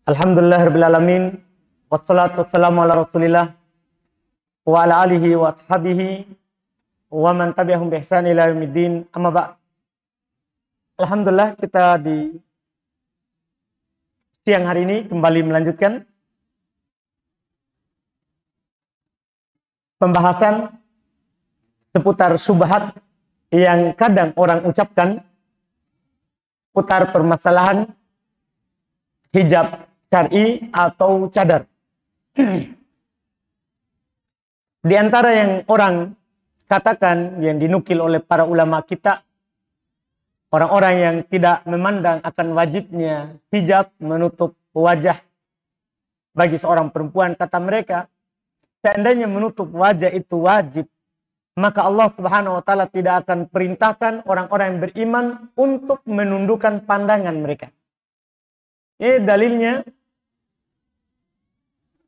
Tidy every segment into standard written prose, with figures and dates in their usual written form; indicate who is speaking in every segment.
Speaker 1: Alhamdulillahirabbil alamin. Wassalatu wassalamu ala Rasulillah wa ala alihi wa ashabihi wa man tabi'ahum bi ihsan ila yaumiddin. Amma ba'd. Alhamdulillah, kita di siang hari ini kembali melanjutkan pembahasan seputar syubhat yang kadang orang ucapkan putar permasalahan hijab syar'i atau cadar. Di antara yang orang katakan, yang dinukil oleh para ulama kita, orang-orang yang tidak memandang akan wajibnya hijab menutup wajah bagi seorang perempuan, kata mereka, seandainya menutup wajah itu wajib, maka Allah Subhanahu wa taala tidak akan perintahkan orang-orang yang beriman untuk menundukkan pandangan mereka. Ini dalilnya,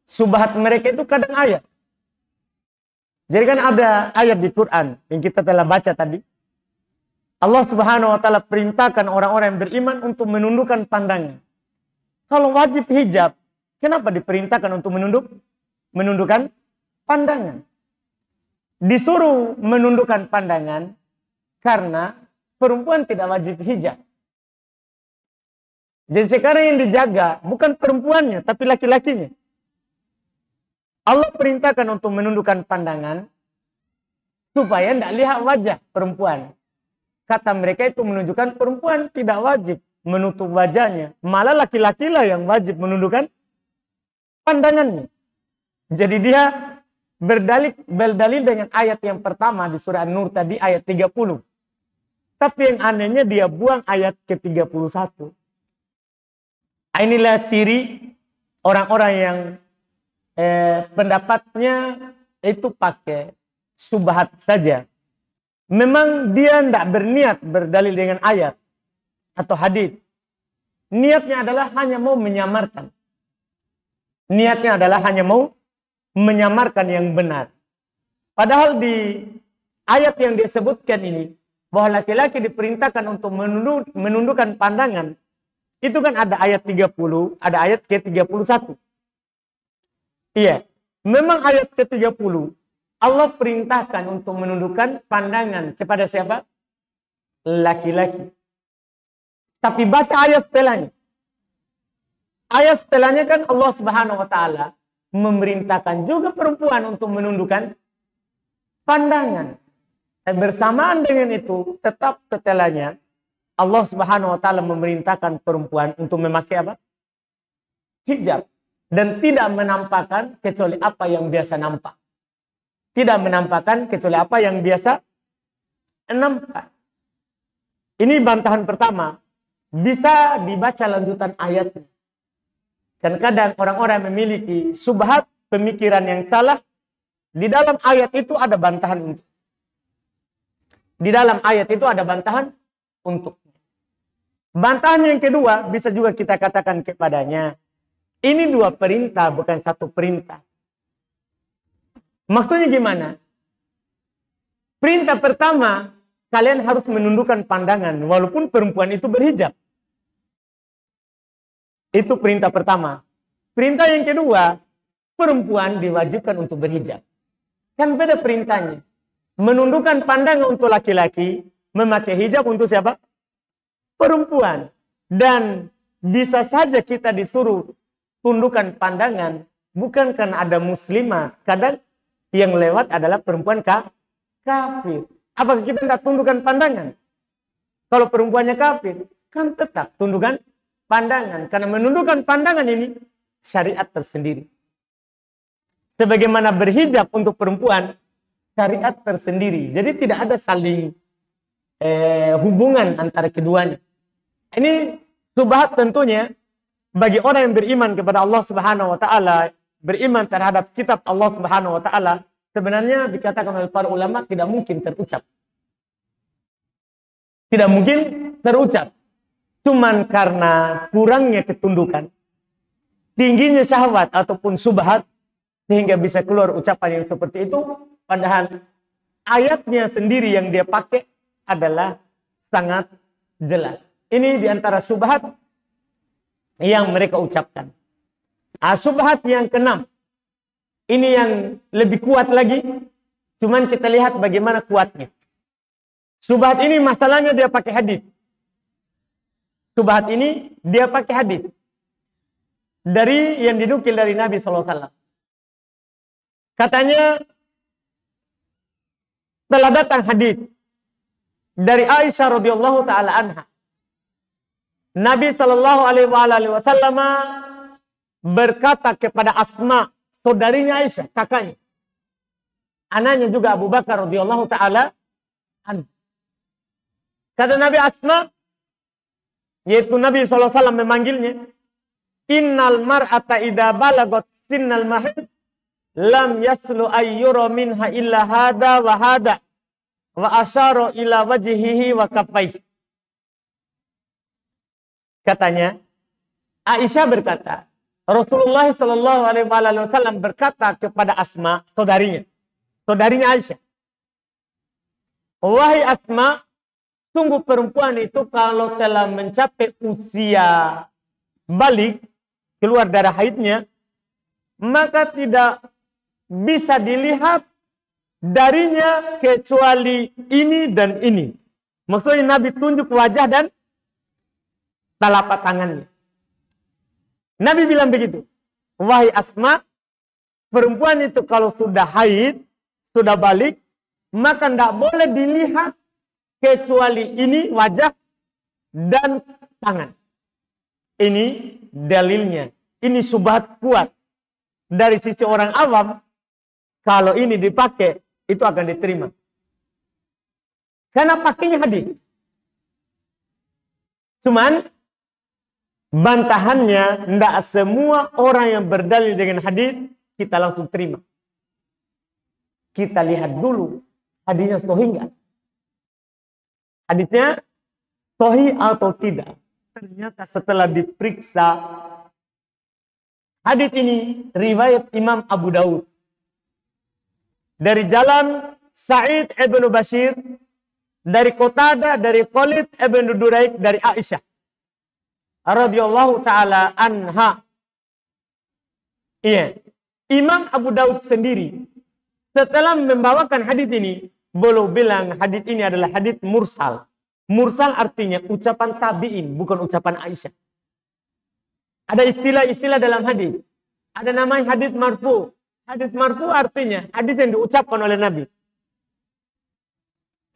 Speaker 1: syubhat mereka itu kadang ayat. Jadi kan ada ayat di Quran yang kita telah baca tadi. Allah Subhanahu wa taala perintahkan orang-orang yang beriman untuk menundukkan pandangan. Kalau wajib hijab, kenapa diperintahkan untuk menundukkan pandangan? Disuruh menundukkan pandangan karena perempuan tidak wajib hijab. Jadi sekarang yang dijaga bukan perempuannya, tapi laki-lakinya. Allah perintahkan untuk menundukkan pandangan supaya tidak lihat wajah perempuan. Kata mereka itu menunjukkan perempuan tidak wajib menutup wajahnya. Malah laki-laki lah yang wajib menundukkan pandangannya. Jadi dia berdalil dengan ayat yang pertama di surah An-Nur tadi, ayat 30. Tapi yang anehnya dia buang ayat ke-31. Inilah ciri orang-orang yang pendapatnya itu pakai syubhat saja. Memang dia tidak berniat berdalil dengan ayat atau hadis. Niatnya adalah hanya mau menyamarkan. Niatnya adalah hanya mau menyamarkan yang benar. Padahal di ayat yang disebutkan ini, bahwa laki-laki diperintahkan untuk menundukkan pandangan, itu kan ada ayat 30, ada ayat ke-31. Iya, memang ayat ke-30 Allah perintahkan untuk menundukkan pandangan kepada siapa? Laki-laki. Tapi baca ayat setelahnya. Ayat setelahnya kan Allah Subhanahu wa taala memerintahkan juga perempuan untuk menundukkan pandangan. Dan bersamaan dengan itu, tetap setelahnya Allah Subhanahu wa taala memerintahkan perempuan untuk memakai apa? Hijab. Dan tidak menampakkan kecuali apa yang biasa nampak. Tidak menampakkan kecuali apa yang biasa nampak. Ini bantahan pertama. Bisa dibaca lanjutan ayatnya. Dan kadang orang-orang memiliki syubhat, pemikiran yang salah. Di dalam ayat itu ada bantahan untuk. Di dalam ayat itu ada bantahan untuk. Bantahan yang kedua bisa juga kita katakan kepadanya, ini dua perintah, bukan satu perintah. Maksudnya gimana? Perintah pertama, kalian harus menundukkan pandangan walaupun perempuan itu berhijab. Itu perintah pertama. Perintah yang kedua, perempuan diwajibkan untuk berhijab. Kan beda perintahnya. Menundukkan pandangan untuk laki-laki, memakai hijab untuk siapa? Perempuan. Dan bisa saja kita disuruh tundukkan pandangan bukan karena ada muslimah. Kadang yang lewat adalah perempuan kafir. Apakah kita tidak tundukkan pandangan? Kalau perempuannya kafir, kan tetap tundukkan pandangan. Karena menundukkan pandangan ini syariat tersendiri. Sebagaimana berhijab untuk perempuan, syariat tersendiri. Jadi tidak ada saling hubungan antara keduanya. Ini syubhat tentunya bagi orang yang beriman kepada Allah Subhanahu wa taala, beriman terhadap kitab Allah Subhanahu wa taala, sebenarnya dikatakan oleh para ulama tidak mungkin terucap. Tidak mungkin terucap. Cuman karena kurangnya ketundukan, tingginya syahwat ataupun syubhat, sehingga bisa keluar ucapan yang seperti itu. Padahal ayatnya sendiri yang dia pakai adalah sangat jelas. Ini diantara syubhat yang mereka ucapkan. Syubhat yang keenam. Ini yang lebih kuat lagi. Cuman kita lihat bagaimana kuatnya. Syubhat ini masalahnya dia pakai hadis. Syubhat ini dia pakai hadis. Dari yang dinukil dari Nabi SAW. Katanya telah datang hadis dari Aisyah radhiyallahu taala anha. Nabi sallallahu alaihi wasallam berkata kepada Asma, saudarinya Aisyah, kakaknya. Anaknya juga Abu Bakar radhiyallahu taala anhu. Kata Nabi Asma, yaitu Nabi sallallahu alaihi wasallam memanggilnya, innal mar'ata idza balagat sinnal mahid lam yaslu ayyura minha illa hada wa hada wa asyara ila wajhihi wa kaffaihi. Katanya, Aisyah berkata, Rasulullah sallallahu alaihi wasallam berkata kepada Asma, saudarinya Aisyah, wahai Asma, sungguh perempuan itu kalau telah mencapai usia balik, keluar darah haidnya, maka tidak bisa dilihat darinya kecuali ini dan ini. Maksudnya Nabi tunjuk wajah dan telapak tangannya. Nabi bilang begitu. Wahai Asma, perempuan itu kalau sudah haid, sudah balik, maka tidak boleh dilihat kecuali ini wajah dan tangan. Ini dalilnya. Ini syubhat kuat. Dari sisi orang awam, kalau ini dipakai, itu akan diterima. Karena pakainya hadis. Cuman, bantahannya, tidak semua orang yang berdalil dengan hadis, kita langsung terima. Kita lihat dulu, hadisnya sahih enggak? Hadisnya sahih atau tidak? Ternyata setelah diperiksa, hadis ini riwayat Imam Abu Daud. Dari jalan Sa'id ibn Bashir, dari Qatadah, dari Khalid ibn Duraik, dari Aisyah radhiyallahu taala anha. Iya, Imam Abu Daud sendiri setelah membawakan hadis ini, beliau bilang hadis ini adalah hadis mursal. Mursal artinya ucapan tabi'in, bukan ucapan Aisyah. Ada istilah-istilah dalam hadis. Ada namanya hadis marfu. Hadis marfu artinya hadis yang diucapkan oleh Nabi.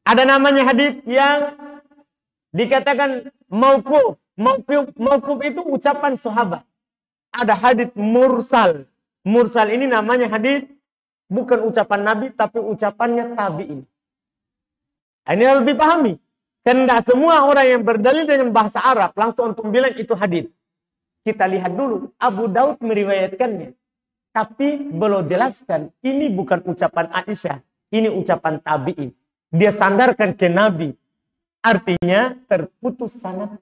Speaker 1: Ada namanya hadis yang dikatakan mauquf. Mauquf itu ucapan sahabat. Ada hadis mursal. Mursal ini namanya hadis bukan ucapan Nabi tapi ucapannya tabi'in. Ini harus dipahami. Karena tidak semua orang yang berdalil dengan bahasa Arab langsung untuk bilang itu hadis. Kita lihat dulu Abu Daud meriwayatkannya. Tapi belum jelaskan, ini bukan ucapan Aisyah, ini ucapan tabi'in. Dia sandarkan ke Nabi. Artinya terputus sanad.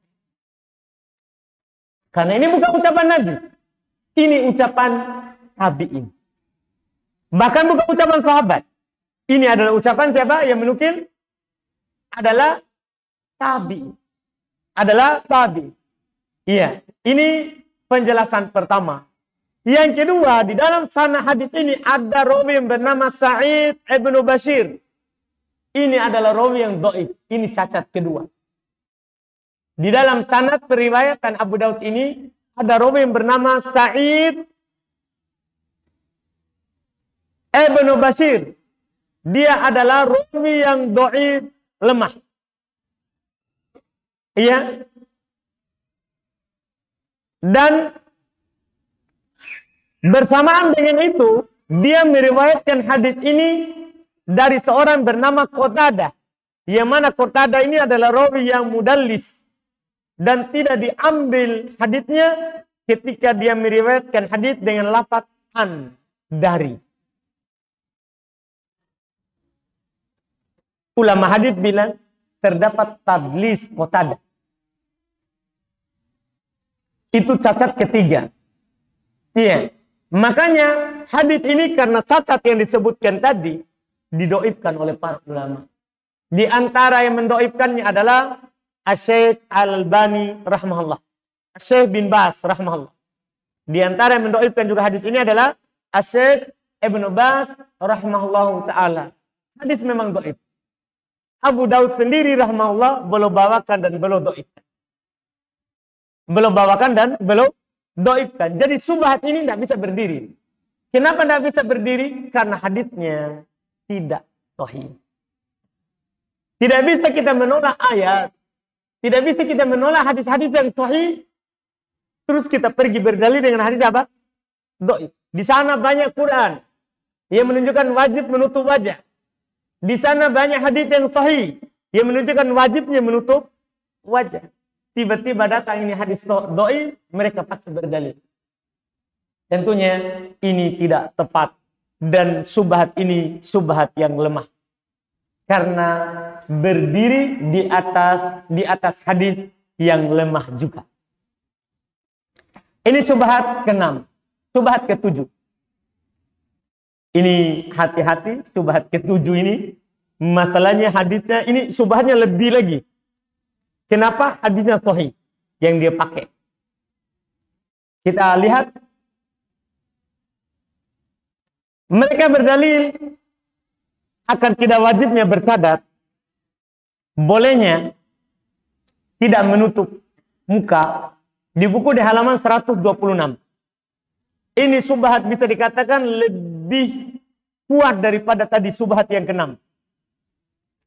Speaker 1: Karena ini bukan ucapan Nabi. Ini ucapan tabi'in. Bahkan bukan ucapan sahabat. Ini adalah ucapan siapa yang menukil? Adalah tabi'in. Adalah tabi'in. Iya, ini penjelasan pertama. Yang kedua, di dalam sanad hadis ini ada rawi yang bernama Sa'id ibn Bashir. Ini adalah rawi yang dhaif. Ini cacat kedua. Di dalam sanad periwayatan Abu Daud ini ada rawi yang bernama Sa'id ibn Bashir. Dia adalah rawi yang dhaif, lemah. Iya. Dan bersamaan dengan itu, dia meriwayatkan hadis ini dari seorang bernama Qatadah. Yang mana Qatadah ini adalah rawi yang mudallis. Dan tidak diambil hadisnya ketika dia meriwayatkan hadis dengan lafaz an, dari. Ulama hadis bilang terdapat tadlis Qatadah. Itu cacat ketiga. Iya. Makanya hadis ini karena cacat yang disebutkan tadi didoibkan oleh para ulama. Di antara yang mendoibkannya adalah Asy-Syaikh Al-Albani rahimahullah, Syekh bin Baz rahimahullah. Di antara yang mendoifkan juga hadis ini adalah Asy-Syaikh Ibnu Baz rahimahullahu taala. Hadis memang doif. Abu Daud sendiri rahimahullah belum bawakan dan belum doifkan. Belum bawakan dan belum doifkan. Jadi syubhat ini tidak bisa berdiri. Kenapa tidak bisa berdiri? Karena hadisnya tidak sahih. Tidak bisa kita menolak ayat. Tidak bisa kita menolak hadis-hadis yang sahih. Terus kita pergi berdalil dengan hadis apa? Doif. Di sana banyak Quran yang menunjukkan wajib menutup wajah. Di sana banyak hadis yang sahih yang menunjukkan wajibnya menutup wajah. Tiba-tiba datang ini hadis doif, mereka pakai berdalil. Tentunya ini tidak tepat dan syubhat ini syubhat yang lemah. Karena berdiri di atas hadis yang lemah juga. Ini syubhat ke-6, syubhat ke-7. Ini hati-hati, syubhat ke-7 ini masalahnya hadisnya ini syubhatnya lebih lagi. Kenapa? Hadisnya sahih yang dia pakai. Kita lihat mereka berdalil akan tidak wajibnya bercadar, bolehnya tidak menutup muka di buku di halaman 126. Ini syubhat bisa dikatakan lebih kuat daripada tadi syubhat yang ke-6.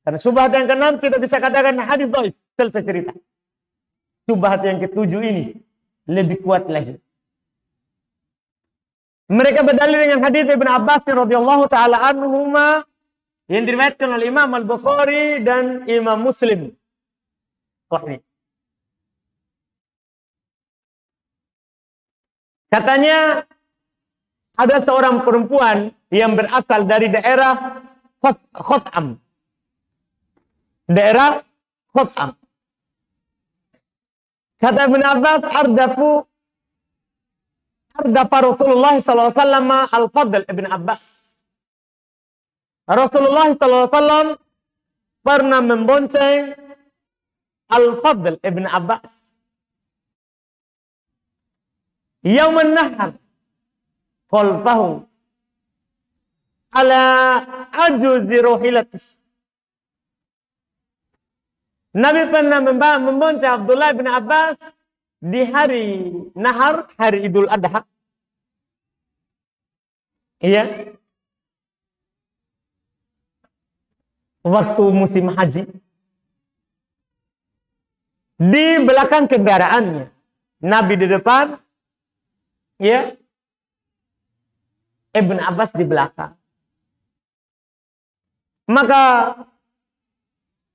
Speaker 1: Karena syubhat yang ke-6 kita bisa katakan hadis dhaif, selesai cerita. Syubhat yang ke-7 ini lebih kuat lagi. Mereka berdalil dengan hadis Ibnu Abbas radhiyallahu taala anhuma yang diriwayatkan oleh Imam Al-Bukhari dan Imam Muslim. Sahih. Katanya ada seorang perempuan yang berasal dari daerah Khotham. Daerah Khotham. Kata Ibn Abbas, ardafa Rasulullah SAW Al-Fadl Ibn Abbas. Rasulullah SAW pernah membonceng Al-Fadl Ibn Abbas. Yauman nahar khalfahu ala ajuzi rohilatih. Nabi pernah membonceng Abdullah bin Abbas di hari nahar, hari Idul Adha. Iya. Waktu musim haji. Di belakang kendaraannya. Nabi di depan. Ya. Ibn Abbas di belakang. Maka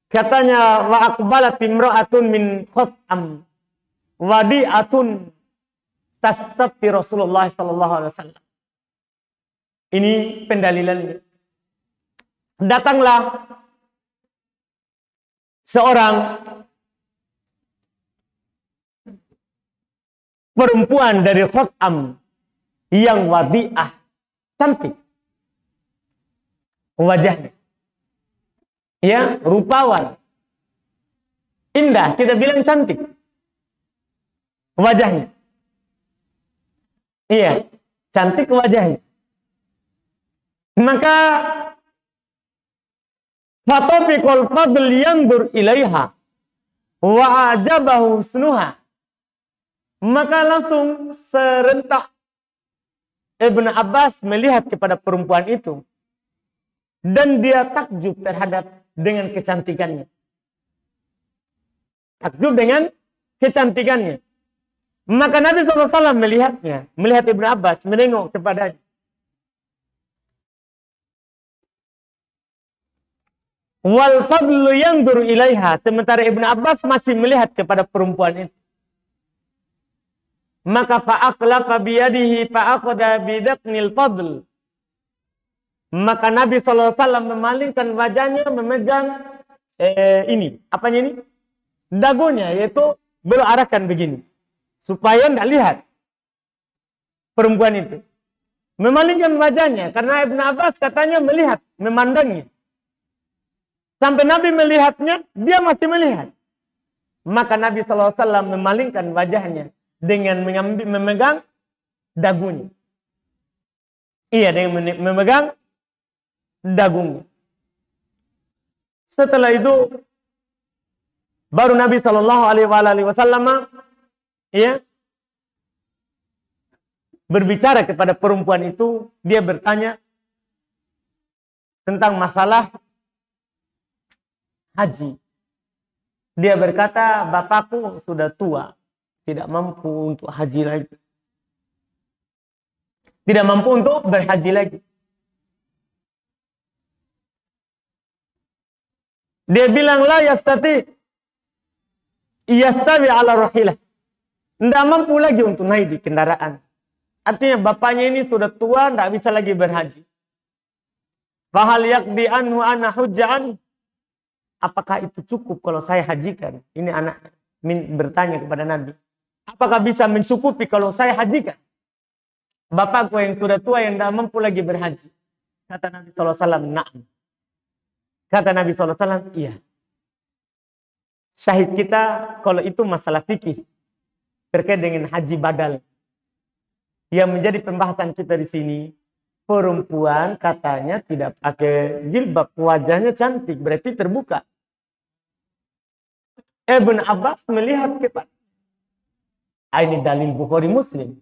Speaker 1: katanya wa aqbalat imra'atun min Khotham wadi'atun tastafi Rasulullah sallallahu alaihi wasallam. Ini pendalilannya. Datanglah seorang perempuan dari Khotham yang wadi'ah, cantik wajahnya. Ya, rupawan. Indah, kita bilang cantik. Wajahnya. Iya, cantik wajahnya. Maka fatafiqul fadl yandur ilaiha wa ajabahu husnuha. Maka langsung serentak Ibn Abbas melihat kepada perempuan itu. Dan dia takjub terhadap dengan kecantikannya. Takjub dengan kecantikannya. Maka Nabi SAW melihatnya. Melihat Ibn Abbas. Menengok kepadanya. Wal fadlu yanzuru ilaiha. Sementara Ibn Abbas masih melihat kepada perempuan itu. Maka fa'aqlaqa biyadihi fa'aqada bidaqnil fadl. Maka Nabi SAW memalingkan wajahnya, memegang ini. Apanya ini? Dagunya, yaitu beliau arahkan begini. Supaya tidak lihat perempuan itu. Memalingkan wajahnya. Karena Ibn Abbas katanya melihat, memandangnya. Sampai Nabi melihatnya, dia masih melihat. Maka Nabi SAW memalingkan wajahnya dengan memegang dagunya. Iya, dengan memegang dagunya. Setelah itu baru Nabi Shallallahu Alaihi Wasallam ya berbicara kepada perempuan itu. Dia bertanya tentang masalah haji. Dia berkata, bapakku sudah tua, tidak mampu untuk haji lagi. Tidak mampu untuk berhaji lagi. Dia bilang, la yastawi ala rahilah. Tidak mampu lagi untuk naik di kendaraan. Artinya bapaknya ini sudah tua, tidak bisa lagi berhaji. Fahal yakdi anhu ana hujja'an. Apakah itu cukup kalau saya hajikan? Ini anak bertanya kepada Nabi. Apakah bisa mencukupi kalau saya hajikan? Bapakku yang sudah tua yang tidak mampu lagi berhaji. Kata Nabi SAW, na'am. Kata Nabi SAW, iya. Syahid kita kalau itu masalah fikih terkait dengan haji badal. Yang menjadi pembahasan kita di sini, perempuan katanya tidak pakai jilbab, wajahnya cantik, berarti terbuka. Ibn Abbas melihat kepada ini dalil Bukhari Muslim.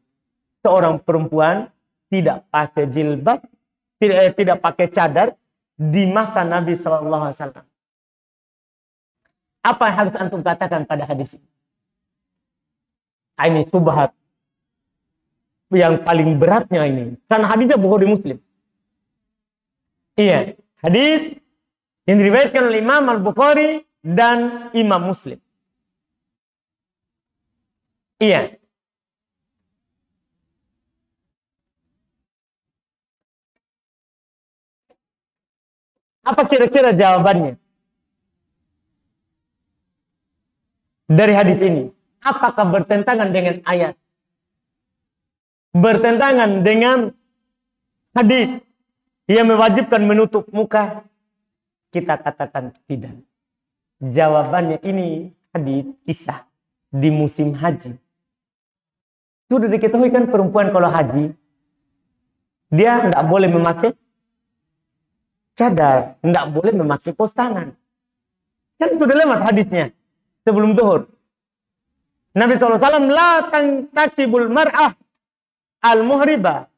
Speaker 1: Seorang perempuan tidak pakai jilbab, tidak pakai cadar di masa Nabi SAW. Apa yang harus antum katakan pada hadis ini? Ini subhat yang paling beratnya ini. Karena hadisnya Bukhari Muslim. Iya, hadis yang diriwayatkan oleh Imam Al-Bukhari dan Imam Muslim. Iya. Apa kira-kira jawabannya dari hadis ini? Apakah bertentangan dengan ayat? Bertentangan dengan hadis yang mewajibkan menutup muka? Kita katakan tidak. Jawabannya ini hadis kisah di musim haji. Sudah diketahui kan perempuan kalau haji dia tidak boleh memakai cadar, tidak boleh memakai kos tangan. Kan sudah lewat hadisnya sebelum zuhur. Nabi SAW, la takibul mar'ah al-muhrimah.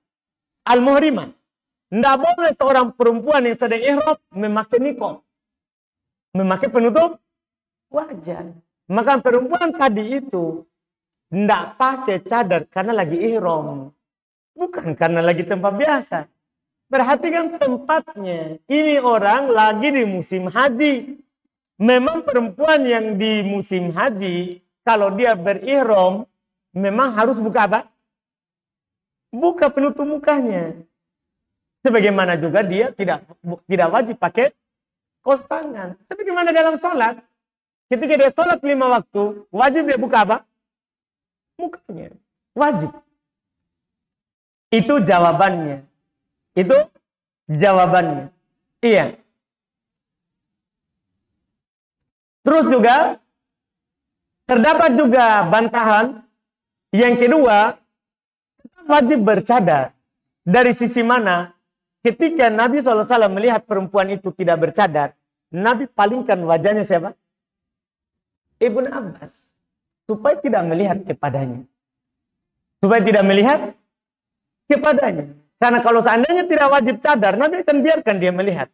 Speaker 1: Tidak boleh seorang perempuan yang sedang ihram memakai niqab, memakai penutup wajah. Maka perempuan tadi itu tidak pakai cadar karena lagi ihram, bukan karena lagi tempat biasa. Perhatikan tempatnya. Ini orang lagi di musim haji. Memang perempuan yang di musim haji, kalau dia berihram, memang harus buka apa? Buka penutup mukanya. Sebagaimana juga dia tidak wajib pakai kos tangan. Sebagaimana dalam sholat. Ketika dia sholat 5 waktu, wajib dia buka apa? Mukanya. Wajib. Itu jawabannya. Itu jawabannya. Iya. Terus juga terdapat juga bantahan yang kedua, wajib bercadar. Dari sisi mana? Ketika Nabi SAW melihat perempuan itu tidak bercadar, Nabi palingkan wajahnya siapa? Ibn Abbas. Supaya tidak melihat kepadanya. Supaya tidak melihat kepadanya. Karena kalau seandainya tidak wajib cadar, Nabi akan biarkan dia melihat.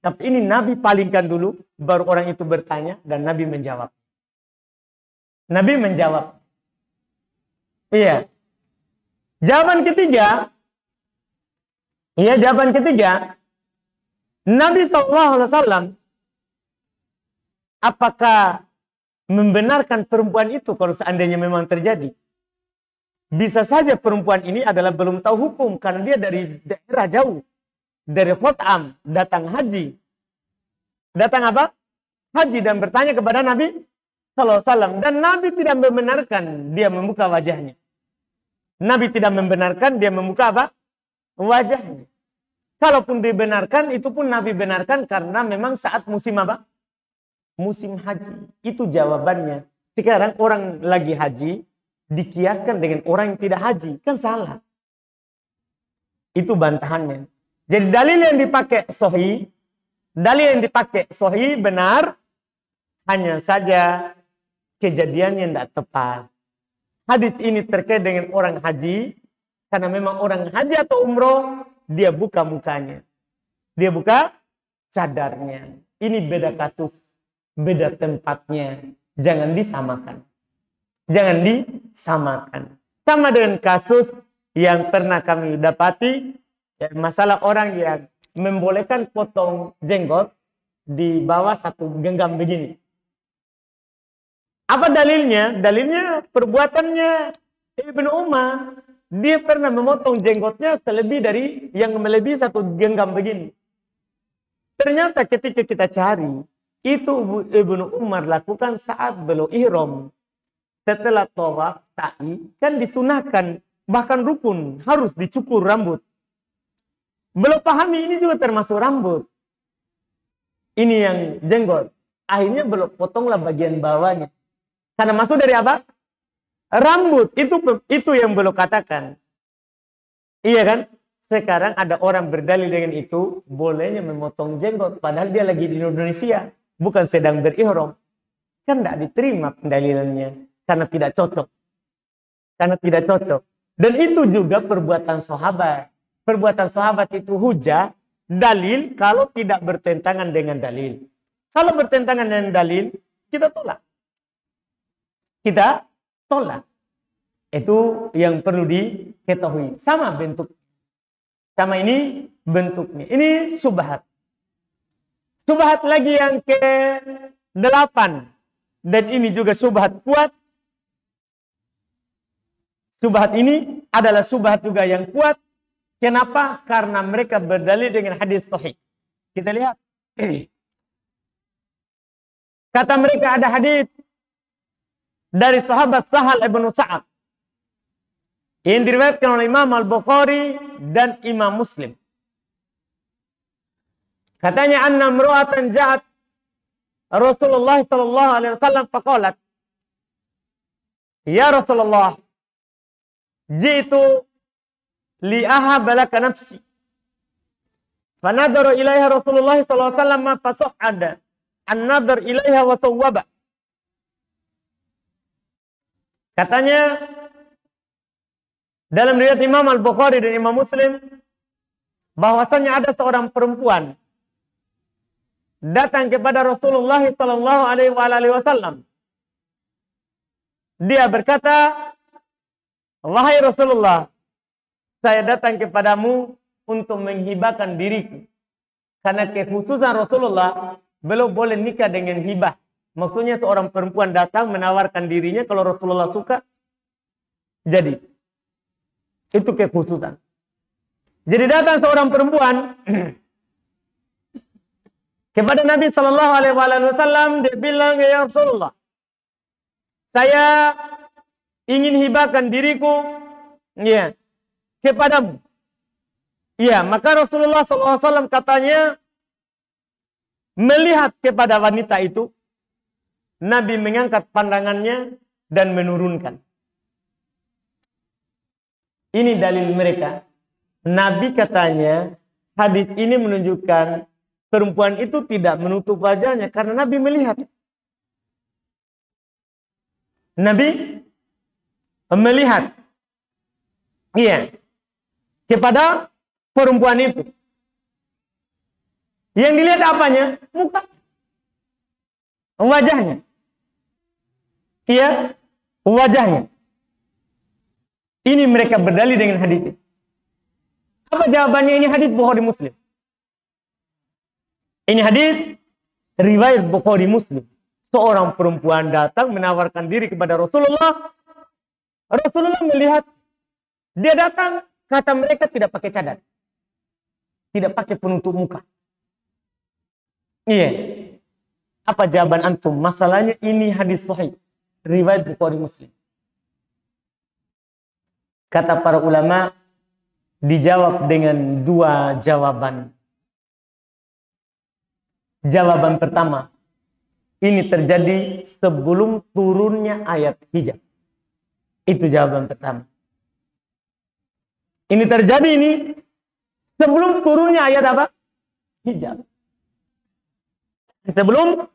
Speaker 1: Tapi ini Nabi palingkan dulu, baru orang itu bertanya, dan Nabi menjawab. Nabi menjawab. Iya. Jawaban ketiga, Nabi SAW, apakah membenarkan perempuan itu kalau seandainya memang terjadi? Bisa saja perempuan ini adalah belum tahu hukum karena dia dari daerah jauh. Dari Khotam, datang haji. Datang apa? Haji dan bertanya kepada Nabi SAW. Dan Nabi tidak membenarkan dia membuka wajahnya. Nabi tidak membenarkan dia membuka apa? Wajahnya. Kalaupun dibenarkan, itu pun Nabi benarkan karena memang saat musim apa? Musim haji. Itu jawabannya. Sekarang orang lagi haji, dikiaskan dengan orang yang tidak haji. Kan salah. Itu bantahannya. Jadi dalil yang dipakai sahih, dalil yang dipakai sahih benar, hanya saja kejadiannya tidak tepat. Hadis ini terkait dengan orang haji, karena memang orang haji atau umroh, dia buka mukanya. Dia buka cadarnya. Ini beda kasus, beda tempatnya. Jangan disamakan. Jangan disamakan. Sama dengan kasus yang pernah kami dapati, ya, masalah orang yang membolehkan potong jenggot di bawah satu genggam begini. Apa dalilnya? Dalilnya perbuatannya Ibnu Umar. Dia pernah memotong jenggotnya lebih dari yang melebihi satu genggam begini. Ternyata ketika kita cari, itu Ibnu Umar lakukan saat belum ihram. Setelah tawaf, sa'i, kan disunahkan, bahkan rukun, harus dicukur rambut. Belum pahami ini juga termasuk rambut. Ini yang jenggot. Akhirnya belum potonglah bagian bawahnya. Karena masuk dari apa? Rambut. Itu yang belum katakan. Iya kan? Sekarang ada orang berdalil dengan itu, bolehnya memotong jenggot. Padahal dia lagi di Indonesia. Bukan sedang berihram. Kan tidak diterima pendalilannya. Karena tidak cocok. Karena tidak cocok. Dan itu juga perbuatan sahabat. Perbuatan sahabat itu hujah, dalil kalau tidak bertentangan dengan dalil. Kalau bertentangan dengan dalil, kita tolak. Kita tolak. Itu yang perlu diketahui. Sama bentuk. Sama ini bentuknya. Ini syubhat. Syubhat lagi yang ke-8. Dan ini juga syubhat kuat. Syubhat ini adalah syubhat juga yang kuat. Kenapa? Karena mereka berdalil dengan hadis sahih. Kita lihat. Kata mereka ada hadis dari sahabat Sahal ibn Sa'ad yang diriwayatkan oleh Imam Al-Bukhari dan Imam Muslim. Katanya anna imra'atan ja'at Rasulullah sallallahu alaihi wasallam faqalat, ya Rasulullah, jitu li ahaba laka nafsi. Fanadhara ilaiha Rasulullah sallallahu alaihi wasallam fasa'ada an-nadhar ilaiha wa sawwaba. Katanya dalam riwayat Imam Al-Bukhari dan Imam Muslim bahwasanya ada seorang perempuan datang kepada Rasulullah sallallahu alaihi wasallam. Dia berkata, wahai Rasulullah, saya datang kepadamu untuk menghibahkan diriku. Karena kekhususan Rasulullah belum boleh nikah dengan hibah. Maksudnya seorang perempuan datang menawarkan dirinya kalau Rasulullah suka. Jadi, itu kekhususan. Jadi datang seorang perempuan kepada Nabi Sallallahu Alaihi Wasallam, dia bilang, ya Rasulullah, saya ingin hibahkan diriku, ya, kepadamu. Ya, maka Rasulullah Sallallahu Alaihi Wasallam katanya melihat kepada wanita itu, Nabi mengangkat pandangannya dan menurunkan. Ini dalil mereka. Nabi katanya hadis ini menunjukkan perempuan itu tidak menutup wajahnya karena Nabi melihat. Nabi melihat. Iya. Kepada perempuan itu. Yang dilihat apanya? Muka. Wajahnya. Iya. Wajahnya. Ini mereka berdalil dengan hadis. Apa jawabannya? Ini hadis Bukhari Muslim. Ini hadis riwayat Bukhari Muslim. Seorang perempuan datang menawarkan diri kepada Rasulullah. Rasulullah melihat. Dia datang, kata mereka tidak pakai cadar. Tidak pakai penutup muka. Iya. Apa jawaban antum? Masalahnya ini hadis sahih. Riwayat Bukhari Muslim. Kata para ulama, dijawab dengan dua jawaban. Jawaban pertama, ini terjadi sebelum turunnya ayat hijab. Itu jawaban pertama. Ini terjadi ini sebelum turunnya ayat apa? Hijab. Sebelum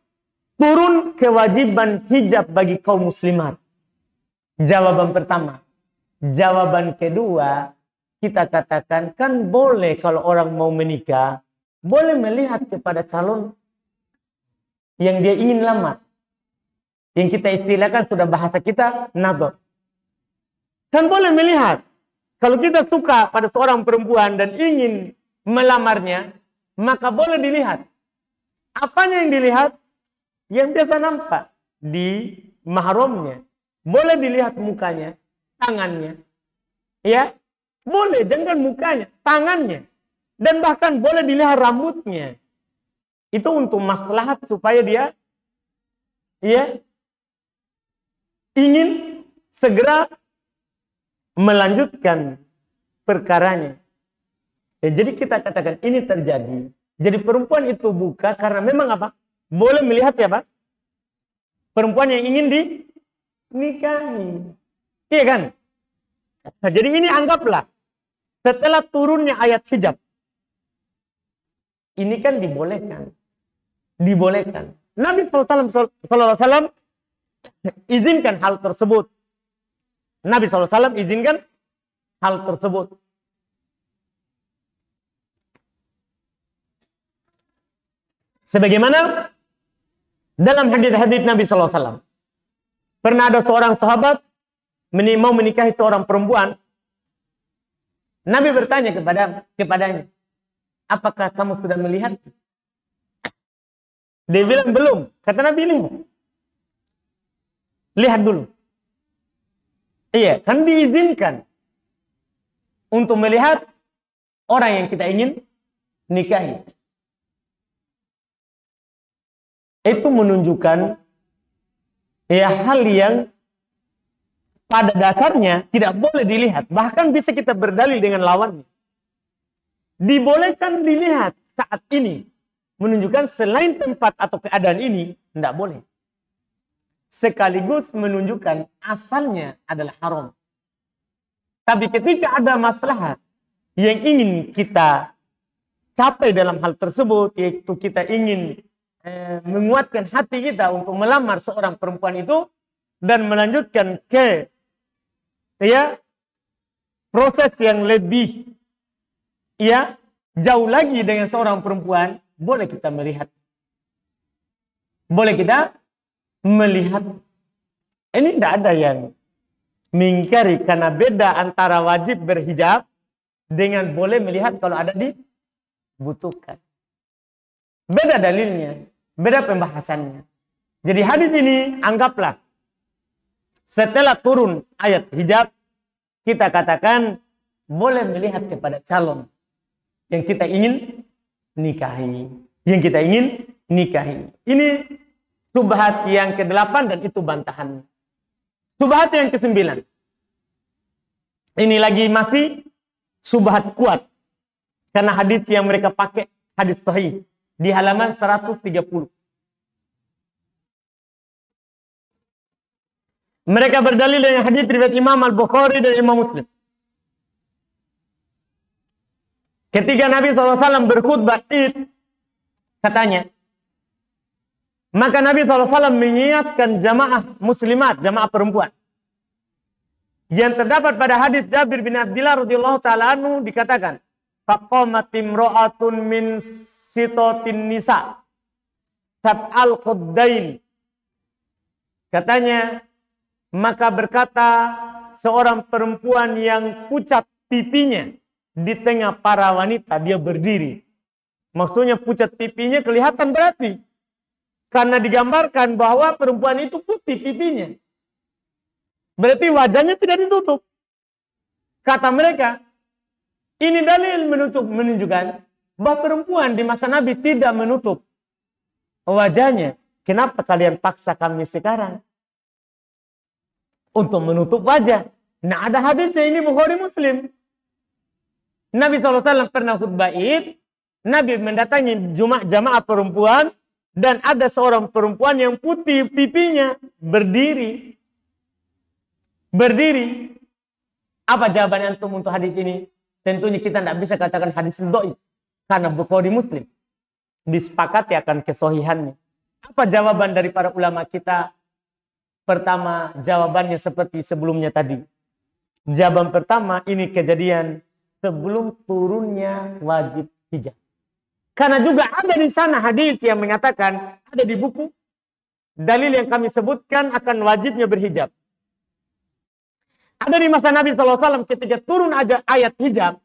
Speaker 1: turun kewajiban hijab bagi kaum muslimat. Jawaban pertama. Jawaban kedua, kita katakan kan boleh kalau orang mau menikah, boleh melihat kepada calon yang dia ingin lamar. Yang kita istilahkan sudah bahasa kita, nador. Kan boleh melihat. Kalau kita suka pada seorang perempuan dan ingin melamarnya, maka boleh dilihat. Apanya yang dilihat? Yang biasa nampak di mahramnya. Boleh dilihat mukanya, tangannya. Ya, boleh, jangan mukanya, tangannya. Dan bahkan boleh dilihat rambutnya. Itu untuk maslahat supaya dia ya ingin segera melanjutkan perkaranya. Ya, jadi kita katakan ini terjadi. Jadi perempuan itu buka karena memang apa? Boleh melihat siapa? Perempuan yang ingin dinikahi. Iya kan? Nah, jadi ini anggaplah setelah turunnya ayat hijab. Ini kan dibolehkan. Dibolehkan. Nabi SAW izinkan hal tersebut. Nabi SAW izinkan hal tersebut. Sebagaimana dalam hadis-hadis Nabi SAW. Pernah ada seorang sahabat mau menikahi seorang perempuan. Nabi bertanya kepadanya, apakah kamu sudah melihat? Dia bilang belum. Kata Nabi, lihat dulu. Iya, kan diizinkan untuk melihat orang yang kita ingin nikahi. Itu menunjukkan ya hal yang pada dasarnya tidak boleh dilihat. Bahkan bisa kita berdalil dengan lawannya. Dibolehkan dilihat saat ini. Menunjukkan selain tempat atau keadaan ini, tidak boleh. Sekaligus menunjukkan asalnya adalah haram. Tapi ketika ada maslahat yang ingin kita capai dalam hal tersebut, yaitu kita ingin menguatkan hati kita untuk melamar seorang perempuan itu, dan melanjutkan ke proses yang lebih jauh lagi dengan seorang perempuan, boleh kita melihat. Boleh kita melihat. Ini tidak ada yang mengingkari karena beda antara wajib berhijab dengan boleh melihat kalau ada dibutuhkan. Beda dalilnya, beda pembahasannya. Jadi hadis ini anggaplah setelah turun ayat hijab, kita katakan boleh melihat kepada calon yang kita ingin nikahi. Yang kita ingin nikahi. Ini subhat yang ke-8 dan itu bantahan. Subhat yang ke-9. Ini lagi masih subhat kuat. Karena hadis yang mereka pakai, hadis sahih. Di halaman 130. Mereka berdalil dengan hadis riwayat Imam Al-Bukhari dan Imam Muslim. Ketika Nabi SAW berkhutbah Id, katanya, maka Nabi SAW mengingatkan jamaah muslimat, jamaah perempuan. Yang terdapat pada hadis Jabir bin Abdillah radhiyallahu ta'ala anhu dikatakan, faqamat imra'atun min sitotin nisa sab'al khuddain. Katanya, maka berkata seorang perempuan yang pucat pipinya di tengah para wanita, dia berdiri. Maksudnya pucat pipinya kelihatan berarti. Karena digambarkan bahwa perempuan itu putih pipinya. Berarti wajahnya tidak ditutup. Kata mereka, ini dalil menunjukkan bahwa perempuan di masa Nabi tidak menutup wajahnya. Kenapa kalian paksa kami sekarang untuk menutup wajah? Nah, ada hadisnya ini Bukhari Muslim. Nabi SAW pernah khutbah Id, Nabi mendatangi jamaah perempuan, dan ada seorang perempuan yang putih pipinya berdiri. berdiri. Apa jawaban antum untuk hadis ini? Tentunya kita tidak bisa katakan hadis dhaif karena Bukhari Muslim disepakati akan kesohihannya. Apa jawaban dari para ulama kita? Pertama, jawabannya seperti sebelumnya tadi. Jawaban pertama, ini kejadian sebelum turunnya wajib hijab. Karena juga ada di sana hadis yang mengatakan, ada di buku, dalil yang kami sebutkan akan wajibnya berhijab. Ada di masa Nabi SAW ketika turun aja ayat hijab,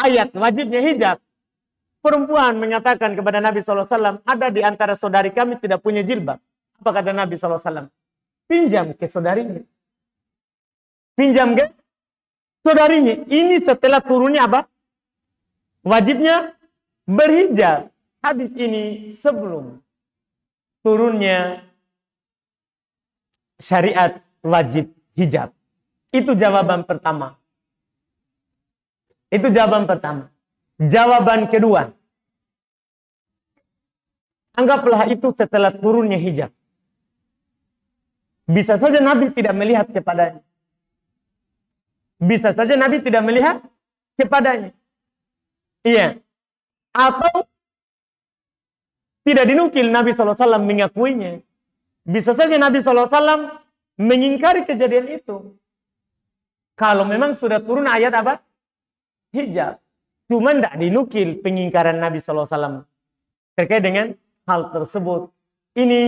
Speaker 1: ayat wajibnya hijab, perempuan menyatakan kepada Nabi SAW, ada di antara saudari kami tidak punya jilbab. Apa kata Nabi SAW? Pinjam ke saudarinya. Pinjam ke saudarinya. Ini setelah turunnya apa? Wajibnya berhijab. Hadis ini sebelum turunnya syariat wajib hijab. Itu jawaban pertama. Itu jawaban pertama. Jawaban kedua. Anggaplah itu setelah turunnya hijab. Bisa saja Nabi tidak melihat kepadanya. Bisa saja Nabi tidak melihat kepadanya. Iya. Atau tidak dinukil Nabi SAW mengakuinya. Bisa saja Nabi SAW mengingkari kejadian itu. Kalau memang sudah turun ayat apa? Hijab. Cuma tidak dinukil pengingkaran Nabi SAW terkait dengan hal tersebut. Ini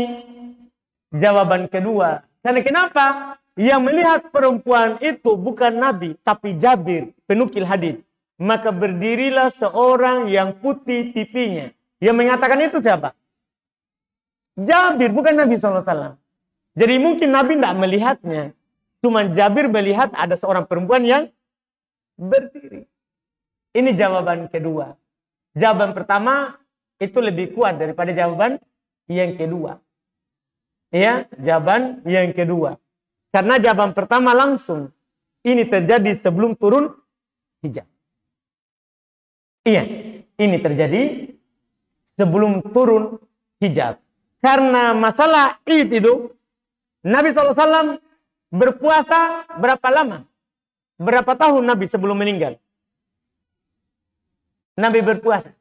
Speaker 1: jawaban kedua. Karena kenapa? Yang melihat perempuan itu bukan Nabi, tapi Jabir, penukil hadis. Maka berdirilah seorang yang putih pipinya. Yang mengatakan itu siapa? Jabir, bukan Nabi SAW. Jadi mungkin Nabi tidak melihatnya. Cuma Jabir melihat ada seorang perempuan yang berdiri. Ini jawaban kedua. Jawaban pertama itu lebih kuat daripada jawaban yang kedua. Ya, jawaban yang kedua. Karena jawaban pertama langsung. Ini terjadi sebelum turun hijab. Iya, ini terjadi sebelum turun hijab. Karena masalah Id itu, Nabi SAW berpuasa berapa lama? Berapa tahun Nabi sebelum meninggal? Nabi berpuasa.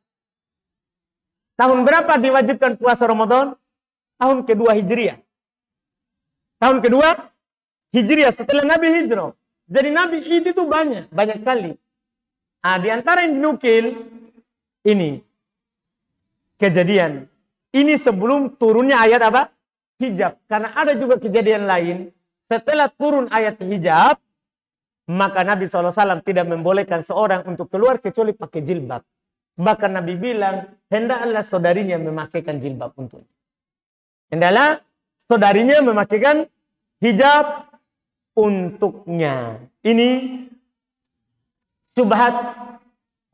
Speaker 1: Tahun berapa diwajibkan puasa Ramadan? Tahun kedua Hijriah. Tahun kedua Hijriah setelah Nabi hijrah. Jadi Nabi itu banyak kali. Di antara yang dinukil ini kejadian. Ini sebelum turunnya ayat apa? Hijab. Karena ada juga kejadian lain. Setelah turun ayat hijab, maka Nabi SAW tidak membolehkan seorang untuk keluar kecuali pakai jilbab. Bahkan Nabi bilang, hendaklah saudarinya memakaikan jilbab untuknya. Hendaklah saudarinya memakaikan hijab untuknya. Ini syubhat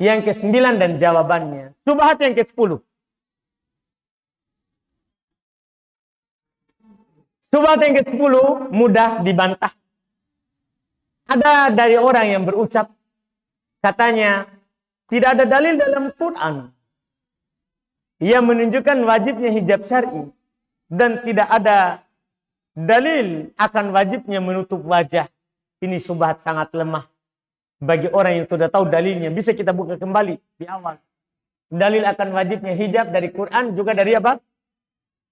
Speaker 1: yang ke-9 dan jawabannya. Syubhat yang ke-10. Syubhat yang ke-10 mudah dibantah. Ada dari orang yang berucap, katanya, tidak ada dalil dalam Quran yang menunjukkan wajibnya hijab syar'i. Dan tidak ada dalil akan wajibnya menutup wajah. Ini syubhat sangat lemah. Bagi orang yang sudah tahu dalilnya, bisa kita buka kembali di awal. Dalil akan wajibnya hijab dari Quran juga dari apa?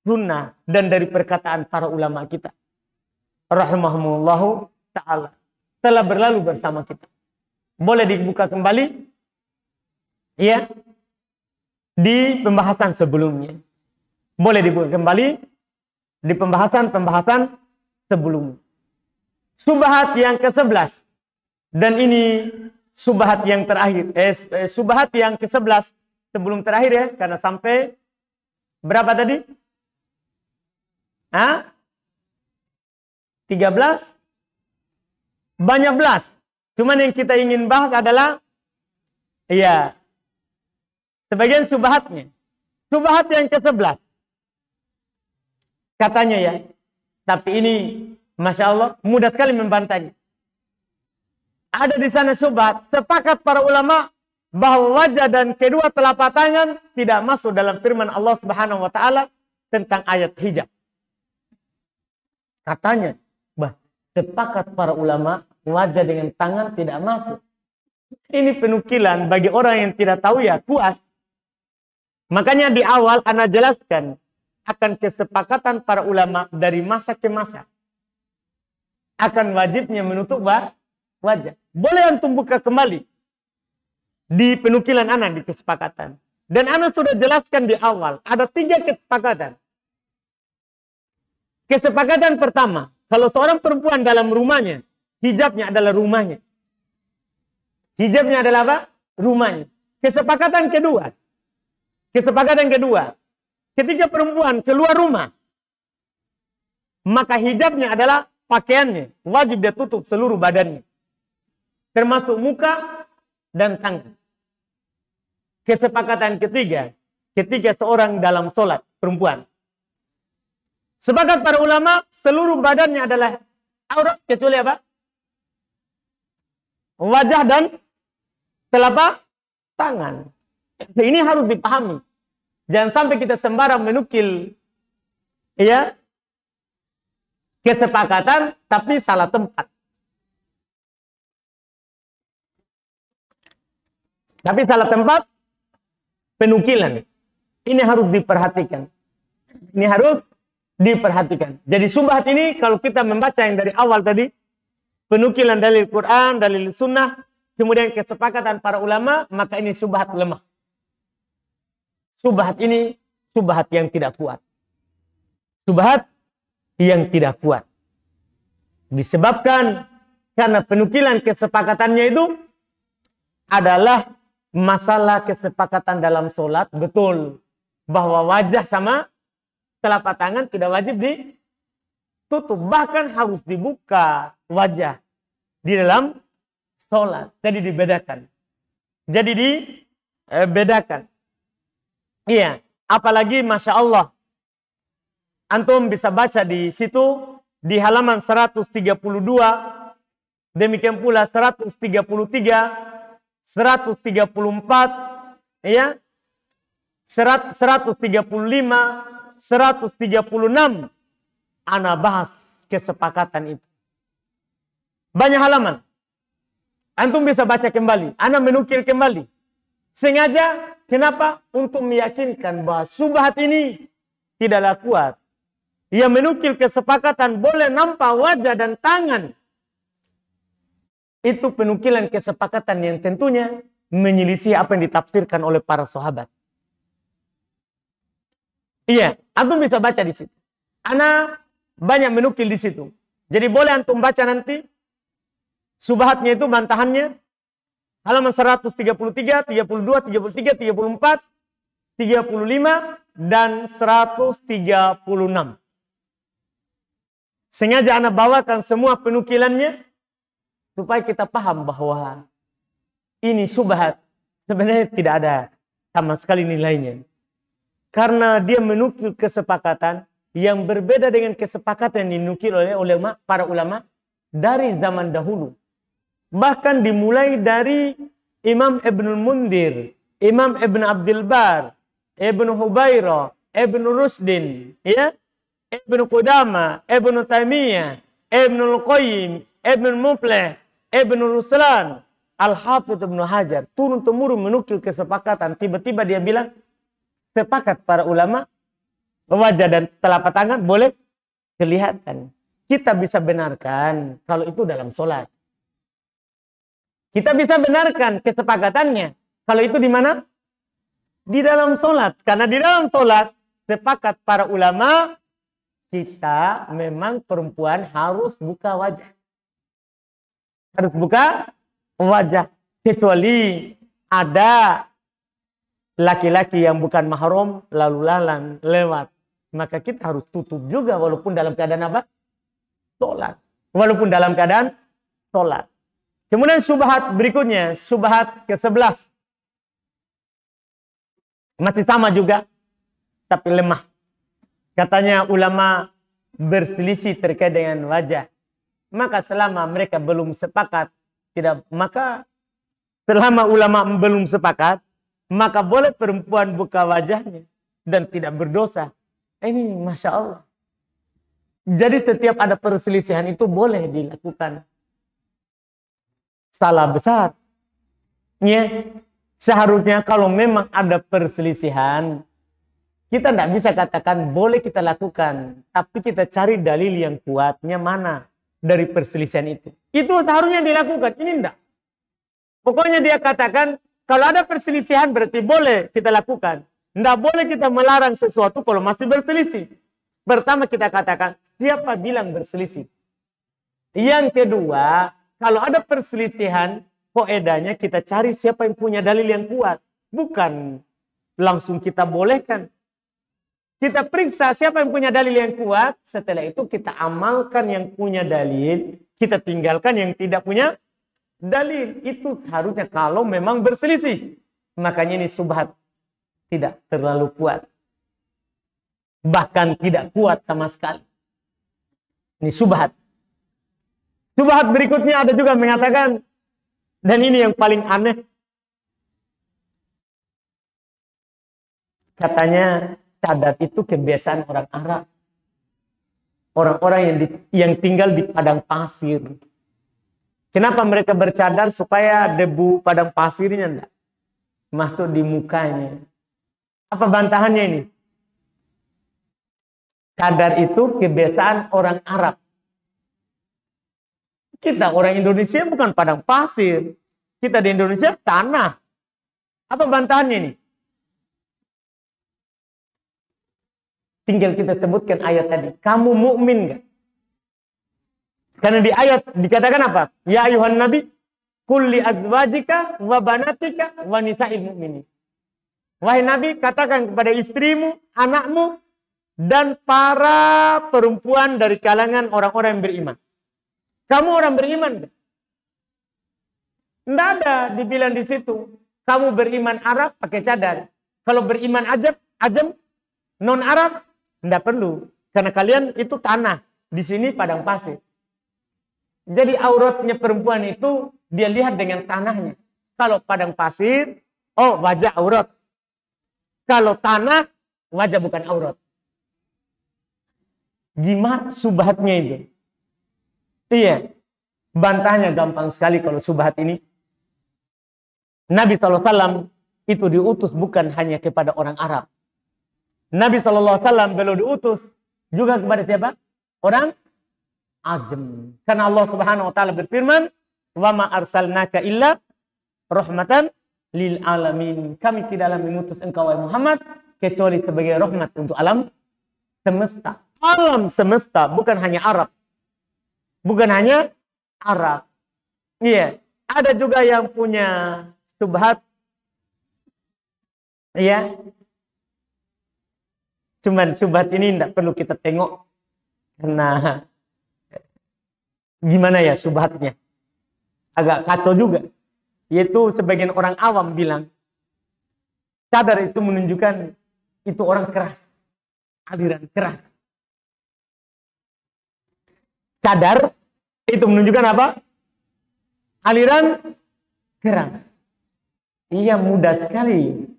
Speaker 1: Sunnah. Dan dari perkataan para ulama kita. Rahimahumullahu ta'ala. Telah berlalu bersama kita. Boleh dibuka kembali? Ya. Di pembahasan sebelumnya. Boleh dibuka kembali di pembahasan sebelumnya. Syubhat yang ke-11. Dan ini syubhat yang terakhir. Syubhat yang ke-11 sebelum terakhir ya. Karena sampai berapa tadi? 13? Banyak belas. Cuman yang kita ingin bahas adalah ya sebagian syubhatnya. Syubhat yang ke-11. Katanya ya. Tapi ini Masya Allah mudah sekali membantahnya. Ada di sana syubhat. Sepakat para ulama bahwa wajah dan kedua telapak tangan tidak masuk dalam firman Allah Subhanahu wa taala tentang ayat hijab. Katanya, sepakat para ulama, wajah dengan tangan tidak masuk. Ini penukilan bagi orang yang tidak tahu ya kuat. Makanya di awal ana jelaskan akan kesepakatan para ulama dari masa ke masa. Akan wajibnya menutup wajah. Boleh antum buka kembali di penukilan ana di kesepakatan. Dan ana sudah jelaskan di awal, ada 3 kesepakatan. Kesepakatan pertama, kalau seorang perempuan dalam rumahnya, hijabnya adalah rumahnya. Hijabnya adalah apa? Rumahnya. Kesepakatan kedua, ketika perempuan keluar rumah, maka hijabnya adalah pakaiannya. Wajib dia tutup seluruh badannya. Termasuk muka dan tangan. Kesepakatan ketiga, ketika seorang dalam sholat, perempuan. Sepakat para ulama, seluruh badannya adalah aurat kecuali apa? Wajah dan telapak tangan. Ini harus dipahami. Jangan sampai kita sembarang menukil ya kesepakatan tapi salah tempat. Tapi salah tempat penukilan. Ini harus diperhatikan. Ini harus diperhatikan. Jadi syubhat ini kalau kita membaca yang dari awal tadi, penukilan dalil Quran, dalil sunnah, kemudian kesepakatan para ulama, maka ini syubhat lemah. Syubhat ini syubhat yang tidak kuat. Syubhat yang tidak kuat. Disebabkan karena penukilan kesepakatannya itu adalah masalah kesepakatan dalam sholat, betul. Bahwa wajah sama telapak tangan tidak wajib ditutup. Bahkan harus dibuka wajah di dalam sholat. Jadi dibedakan. Jadi dibedakan. Iya. Apalagi Masya Allah. Antum bisa baca di situ. Di halaman 132. Demikian pula 133. 134. Ya. 135. 136 ana bahas kesepakatan itu. Banyak halaman. Antum bisa baca kembali. Ana menukil kembali. Sengaja kenapa? Untuk meyakinkan bahwa syubhat ini tidaklah kuat. Ia menukil kesepakatan boleh nampak wajah dan tangan. Itu penukilan kesepakatan yang tentunya menyelisih apa yang ditafsirkan oleh para sahabat. Iya, antum bisa baca di situ. Ana banyak menukil di situ. Jadi boleh antum baca nanti syubhatnya itu bantahannya halaman 133, 32, 33, 34, 35 dan 136. Sengaja ana bawakan semua penukilannya supaya kita paham bahwa ini syubhat sebenarnya tidak ada sama sekali nilainya. Karena dia menukil kesepakatan yang berbeda dengan kesepakatan yang dinukil oleh para ulama dari zaman dahulu. Bahkan dimulai dari Imam Ibnul Mundir, Imam Ibn Abdul Bar, Ibn Hubairah, Ibn Rusdin, ya, Ibn Qudama, Ibn Taimiyah, Ibn Al-Qayyim, Ibn Muflih, Ibn Ruslan, Al-Hafidh Ibn Hajar. Turun-temurun menukil kesepakatan. Tiba-tiba dia bilang, sepakat para ulama, wajah dan telapak tangan boleh kelihatan. Kita bisa benarkan kalau itu dalam sholat. Kita bisa benarkan kesepakatannya. Kalau itu di mana? Di dalam sholat. Karena di dalam sholat, sepakat para ulama, kita memang perempuan harus buka wajah. Harus buka wajah. Kecuali ada laki-laki yang bukan mahram lalu lalang lewat, maka kita harus tutup juga walaupun dalam keadaan apa? Sholat. Walaupun dalam keadaan sholat. Kemudian syubhat berikutnya, syubhat ke-11. Masih sama juga, tapi lemah. Katanya ulama berselisih terkait dengan wajah. Maka selama mereka belum sepakat, selama ulama belum sepakat, maka boleh perempuan buka wajahnya dan tidak berdosa. Ini Masya Allah. Jadi setiap ada perselisihan itu boleh dilakukan. Salah besar. Ya. Seharusnya kalau memang ada perselisihan, kita tidak bisa katakan boleh kita lakukan. Tapi kita cari dalil yang kuatnya mana dari perselisihan itu. Itu seharusnya dilakukan. Ini tidak. Pokoknya dia katakan, kalau ada perselisihan berarti boleh kita lakukan. Tidak boleh kita melarang sesuatu kalau masih berselisih. Pertama kita katakan, siapa bilang berselisih? Yang kedua, kalau ada perselisihan, kaedahnya kita cari siapa yang punya dalil yang kuat. Bukan langsung kita bolehkan. Kita periksa siapa yang punya dalil yang kuat. Setelah itu kita amalkan yang punya dalil. Kita tinggalkan yang tidak punya dalil. Itu harusnya kalau memang berselisih. Makanya ini syubhat tidak terlalu kuat. Bahkan tidak kuat sama sekali. Ini syubhat. Syubhat berikutnya ada juga mengatakan, dan ini yang paling aneh. Katanya cadar itu kebiasaan orang Arab. Orang-orang yang tinggal di padang pasir. Kenapa mereka bercadar? Supaya debu padang pasirnya enggak masuk di mukanya. Apa bantahannya ini? Cadar itu kebiasaan orang Arab. Kita orang Indonesia bukan padang pasir. Kita di Indonesia tanah. Apa bantahannya ini? Tinggal kita sebutkan ayat tadi. Kamu mukmin enggak? Karena di ayat dikatakan apa? Ya ayuhan nabi, kulli azwajika wa banatika wa nisa'il mu'minin. Wahai nabi, katakan kepada istrimu, anakmu, dan para perempuan dari kalangan orang-orang yang beriman. Kamu orang beriman enggak? Tidak ada dibilang di situ. Kamu beriman Arab pakai cadar. Kalau beriman ajam non Arab tidak perlu. Karena kalian itu tanah. Di sini padang pasir. Jadi auratnya perempuan itu dia lihat dengan tanahnya. Kalau padang pasir, oh wajah aurat. Kalau tanah, wajah bukan aurat. Gimana subhatnya itu? Iya. Bantahnya gampang sekali kalau subhat ini. Nabi SAW itu diutus bukan hanya kepada orang Arab. Nabi SAW beliau diutus juga kepada siapa? Orang ajam. Karena Allah Subhanahu wa taala berfirman, "Wa ma arsalnaka illa rahmatan lil alamin." Kami tidaklah mengutus engkau wahai Muhammad kecuali sebagai rahmat untuk alam semesta. Alam semesta, bukan hanya Arab. Bukan hanya Arab. Iya, ada juga yang punya syubhat. Iya. Cuman syubhat ini tidak perlu kita tengok. Karena gimana ya syubhatnya? Agak kacau juga. Yaitu sebagian orang awam bilang, cadar itu menunjukkan itu orang keras. Aliran keras. Cadar itu menunjukkan apa? Aliran keras. Iya, mudah sekali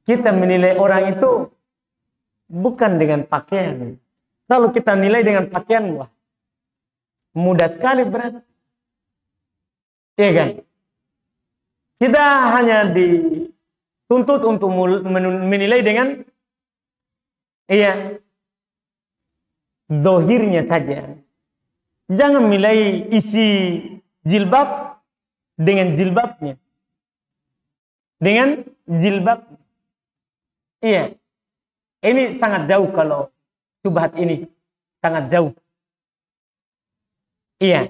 Speaker 1: kita menilai orang itu bukan dengan pakaian. Kalau kita nilai dengan pakaian, wah, mudah sekali berat. Iya kan? Kita hanya dituntut untuk menilai dengan zahirnya saja. Jangan menilai isi jilbab dengan jilbabnya. Dengan jilbab. Iya. Ini sangat jauh kalau syubhat ini. Sangat jauh. Iya.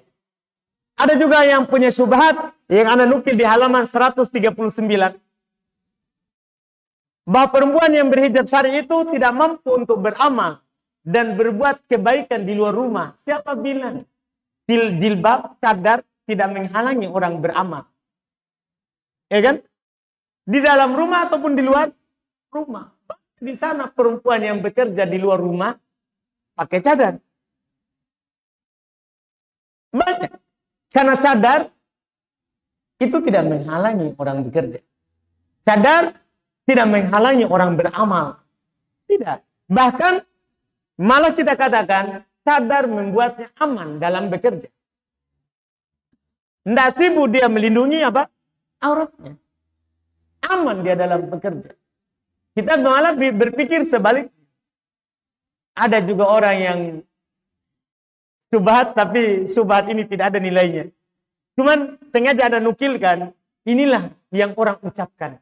Speaker 1: Ada juga yang punya syubhat yang Anda nukil di halaman 139. Bahwa perempuan yang berhijab syar'i itu tidak mampu untuk beramal dan berbuat kebaikan di luar rumah. Siapa bilang? Jilbab, cadar tidak menghalangi orang beramal. Ya kan? Di dalam rumah ataupun di luar rumah. Di sana perempuan yang bekerja di luar rumah pakai cadar. Banyak. Karena cadar itu tidak menghalangi orang bekerja. Cadar tidak menghalangi orang beramal. Tidak. Bahkan malah kita katakan cadar membuatnya aman dalam bekerja. Tidak sibuk dia melindungi apa? Auratnya. Aman dia dalam bekerja. Kita malah berpikir sebalik. Ada juga orang yang subhat, tapi subhat ini tidak ada nilainya. Cuman sengaja ada nukilkan, inilah yang orang ucapkan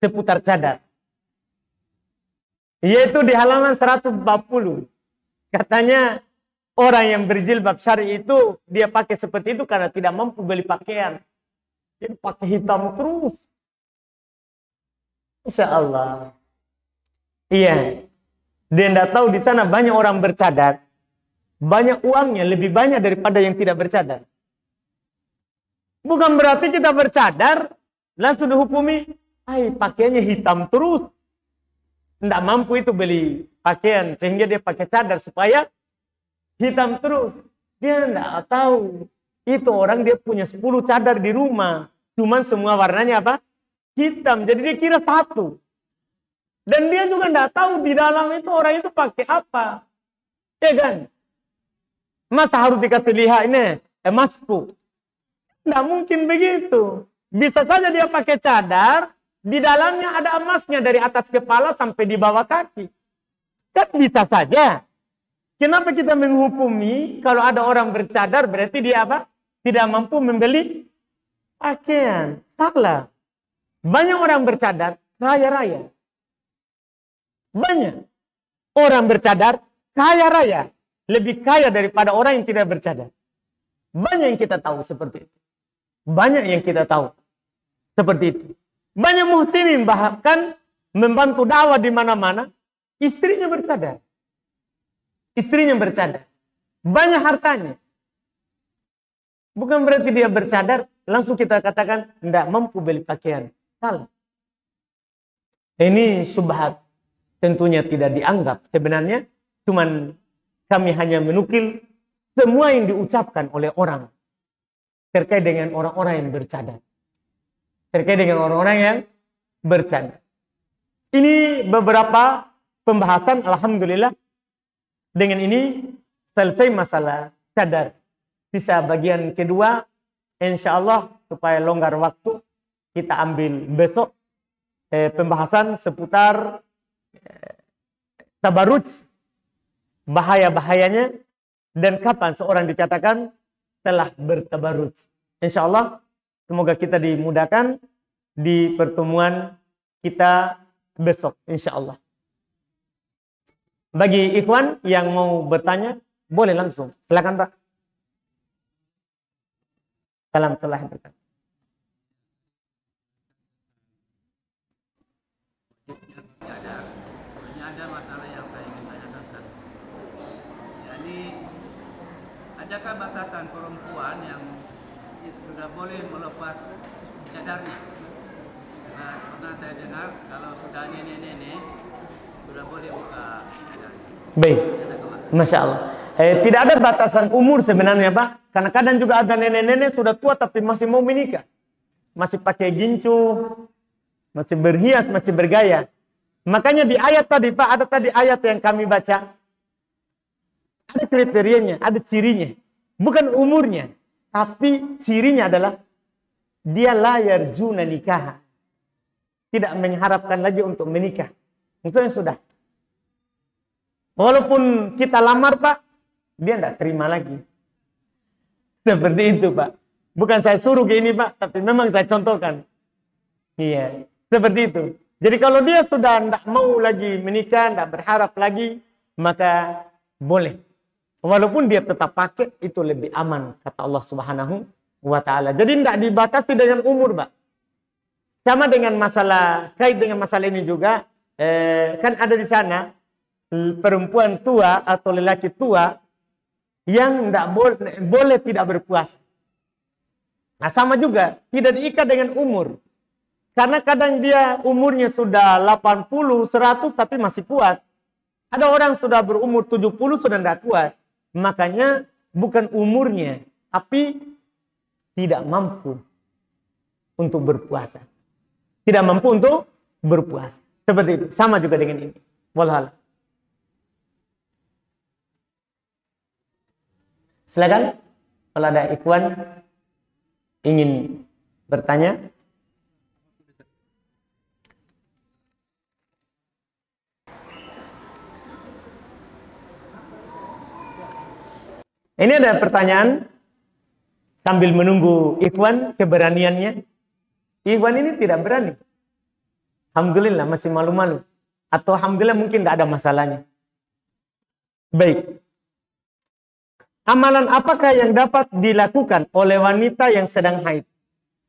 Speaker 1: seputar cadar. Yaitu di halaman 140. Katanya orang yang berjilbab syar'i itu dia pakai seperti itu karena tidak mampu beli pakaian. Jadi pakai hitam terus. Insya Allah. Iya. Dia tidak tahu di sana banyak orang bercadar. Banyak uangnya, lebih banyak daripada yang tidak bercadar. Bukan berarti kita bercadar, langsung dihukumi, pakaiannya hitam terus. Tidak mampu itu beli pakaian, sehingga dia pakai cadar supaya hitam terus. Dia tidak tahu. Itu orang dia punya 10 cadar di rumah. Cuman semua warnanya apa? Hitam. Jadi dia kira satu. Dan dia juga tidak tahu di dalam itu orang itu pakai apa. Ya kan? Masa harus dikasih lihat ini emasku? Tidak mungkin begitu. Bisa saja dia pakai cadar, di dalamnya ada emasnya dari atas kepala sampai di bawah kaki. Kan bisa saja. Kenapa kita menghukumi kalau ada orang bercadar berarti dia apa? Tidak mampu membeli pakaian. Salah. Banyak orang bercadar kaya raya. Banyak orang bercadar kaya raya. Lebih kaya daripada orang yang tidak bercadar. Banyak yang kita tahu seperti itu. Banyak yang kita tahu seperti itu. Banyak muslimin bahkan membantu dakwah di mana-mana. Istrinya bercadar. Istrinya bercadar. Banyak hartanya. Bukan berarti dia bercadar, langsung kita katakan tidak mampu beli pakaian. Salah. Ini subhat. Tentunya tidak dianggap. Sebenarnya cuman kami hanya menukil semua yang diucapkan oleh orang terkait dengan orang-orang yang bercadar. Terkait dengan orang-orang yang bercadar. Ini beberapa pembahasan, alhamdulillah. Dengan ini selesai masalah cadar. Sisa bagian kedua, insya Allah supaya longgar waktu, kita ambil besok pembahasan seputar tabarruj, bahaya-bahayanya, dan kapan seorang dikatakan telah bertabarruj. Insya Allah, semoga kita dimudahkan di pertemuan kita besok, insya Allah. Bagi ikhwan yang mau bertanya, boleh langsung. Silakan Pak. Salam telah berkat.
Speaker 2: Ada masalah yang saya ingin tanyakan, Ustaz. Jadi, adakah batasan perempuan yang sudah boleh melepas cadarnya? Karena pernah saya dengar kalau sudah nenek-nenek sudah boleh buka cadar.
Speaker 1: Baik, Masya Allah. Tidak ada batasan umur sebenarnya Pak. Karena kadang juga ada nenek-nenek sudah tua tapi masih mau menikah. Masih pakai gincu, masih berhias, masih bergaya. Makanya di ayat tadi Pak, ada tadi ayat yang kami baca. Ada kriterianya, ada cirinya. Bukan umurnya. Tapi cirinya adalah dia la yarjuna nikah. Tidak mengharapkan lagi untuk menikah. Maksudnya sudah. Walaupun kita lamar Pak, dia tidak terima lagi. Seperti itu Pak. Bukan saya suruh ke ini Pak, tapi memang saya contohkan. Iya, seperti itu. Jadi kalau dia sudah tidak mau lagi menikah, tidak berharap lagi, maka boleh. Walaupun dia tetap pakai, itu lebih aman, kata Allah Subhanahu wa Ta'ala. Jadi tidak dibatasi dengan umur, Pak. Sama dengan masalah, kait dengan masalah ini juga, kan ada di sana perempuan tua atau lelaki tua yang tidak boleh tidak berpuasa. Nah, sama juga, tidak diikat dengan umur. Karena kadang dia umurnya sudah 80, 100 tapi masih kuat. Ada orang sudah berumur 70 sudah tidak kuat. Makanya bukan umurnya, tapi tidak mampu untuk berpuasa. Tidak mampu untuk berpuasa. Seperti itu. Sama juga dengan ini. Wallah. Silakan kalau ada ikhwan ingin bertanya. Ini ada pertanyaan sambil menunggu ikhwan keberaniannya. Ikhwan ini tidak berani. Alhamdulillah masih malu-malu. Atau alhamdulillah mungkin tidak ada masalahnya. Baik. Amalan apakah yang dapat dilakukan oleh wanita yang sedang haid?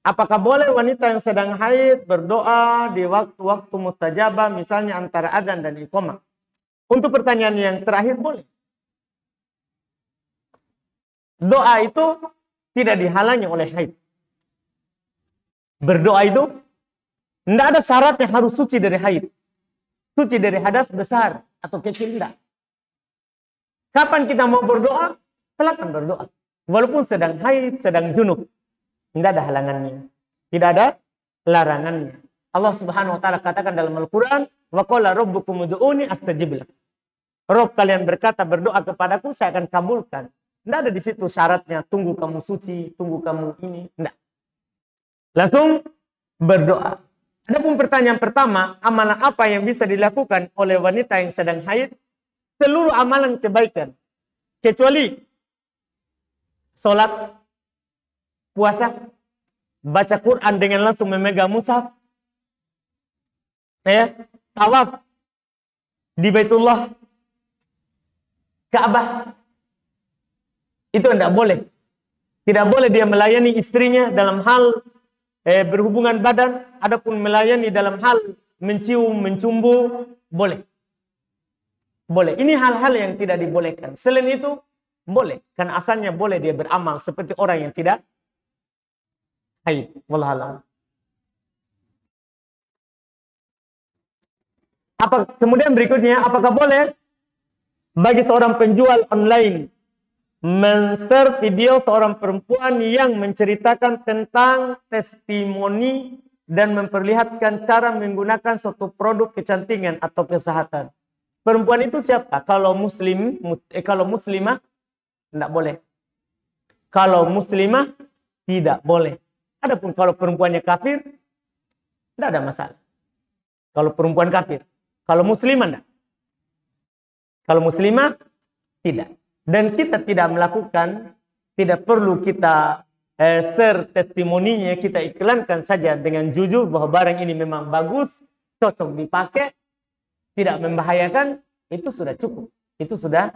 Speaker 1: Apakah boleh wanita yang sedang haid berdoa di waktu-waktu mustajabah, misalnya antara adzan dan iqamah? Untuk pertanyaan yang terakhir, boleh. Doa itu tidak dihalangi oleh haid. Berdoa itu tidak ada syarat yang harus suci dari haid. Suci dari hadas besar atau kecil, tidak. Kapan kita mau berdoa? Silakan berdoa. Walaupun sedang haid, sedang junub. Tidak ada halangannya. Tidak ada larangannya. Allah Subhanahu wa taala katakan dalam Al-Qur'an, "Wa qala rabbukum ud'uni astajib lakum." Rob kalian berkata, berdoa kepadaku, saya akan kabulkan. Tidak ada di situ syaratnya, tunggu kamu suci, tunggu kamu ini. Tidak. Langsung berdoa. Adapun pertanyaan pertama, amalan apa yang bisa dilakukan oleh wanita yang sedang haid? Seluruh amalan kebaikan. Kecuali sholat, puasa, baca Quran dengan langsung memegang mushaf, ya, tawaf di Baitullah, Ka'bah. Itu tidak boleh. Tidak boleh dia melayani istrinya dalam hal berhubungan badan. Adapun melayani dalam hal mencium, mencumbu, boleh. Boleh. Ini hal-hal yang tidak dibolehkan. Selain itu, boleh. Karena asalnya boleh dia beramal seperti orang yang tidak haid. Wallahualam. Kemudian berikutnya, apakah boleh bagi seorang penjual online men-share video seorang perempuan yang menceritakan tentang testimoni dan memperlihatkan cara menggunakan suatu produk kecantikan atau kesehatan? Perempuan itu siapa? Kalau muslimah tidak boleh. Kalau muslimah tidak boleh. Adapun kalau perempuannya kafir, tidak ada masalah. Kalau perempuan kafir, kalau muslimah tidak. Kalau muslimah tidak. Dan kita tidak melakukan, tidak perlu kita share testimoninya, kita iklankan saja dengan jujur bahwa barang ini memang bagus, cocok dipakai, tidak membahayakan, itu sudah cukup. Itu sudah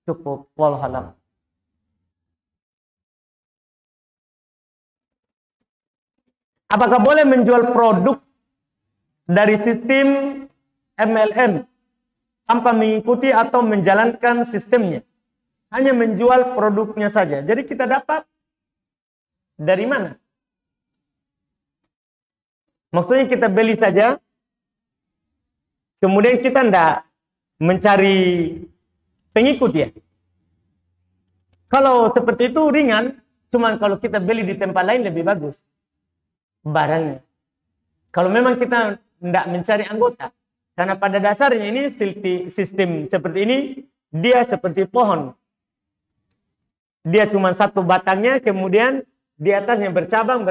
Speaker 1: cukup. Wallahualam. Apakah boleh menjual produk dari sistem MLM tanpa mengikuti atau menjalankan sistemnya? Hanya menjual produknya saja. Jadi kita dapat dari mana? Maksudnya kita beli saja, kemudian kita tidak mencari pengikut ya. Kalau seperti itu ringan, cuman kalau kita beli di tempat lain lebih bagus barangnya. Kalau memang kita tidak mencari anggota, karena pada dasarnya ini sistem seperti ini, dia seperti pohon. Dia cuma satu batangnya, kemudian di atasnya bercabang,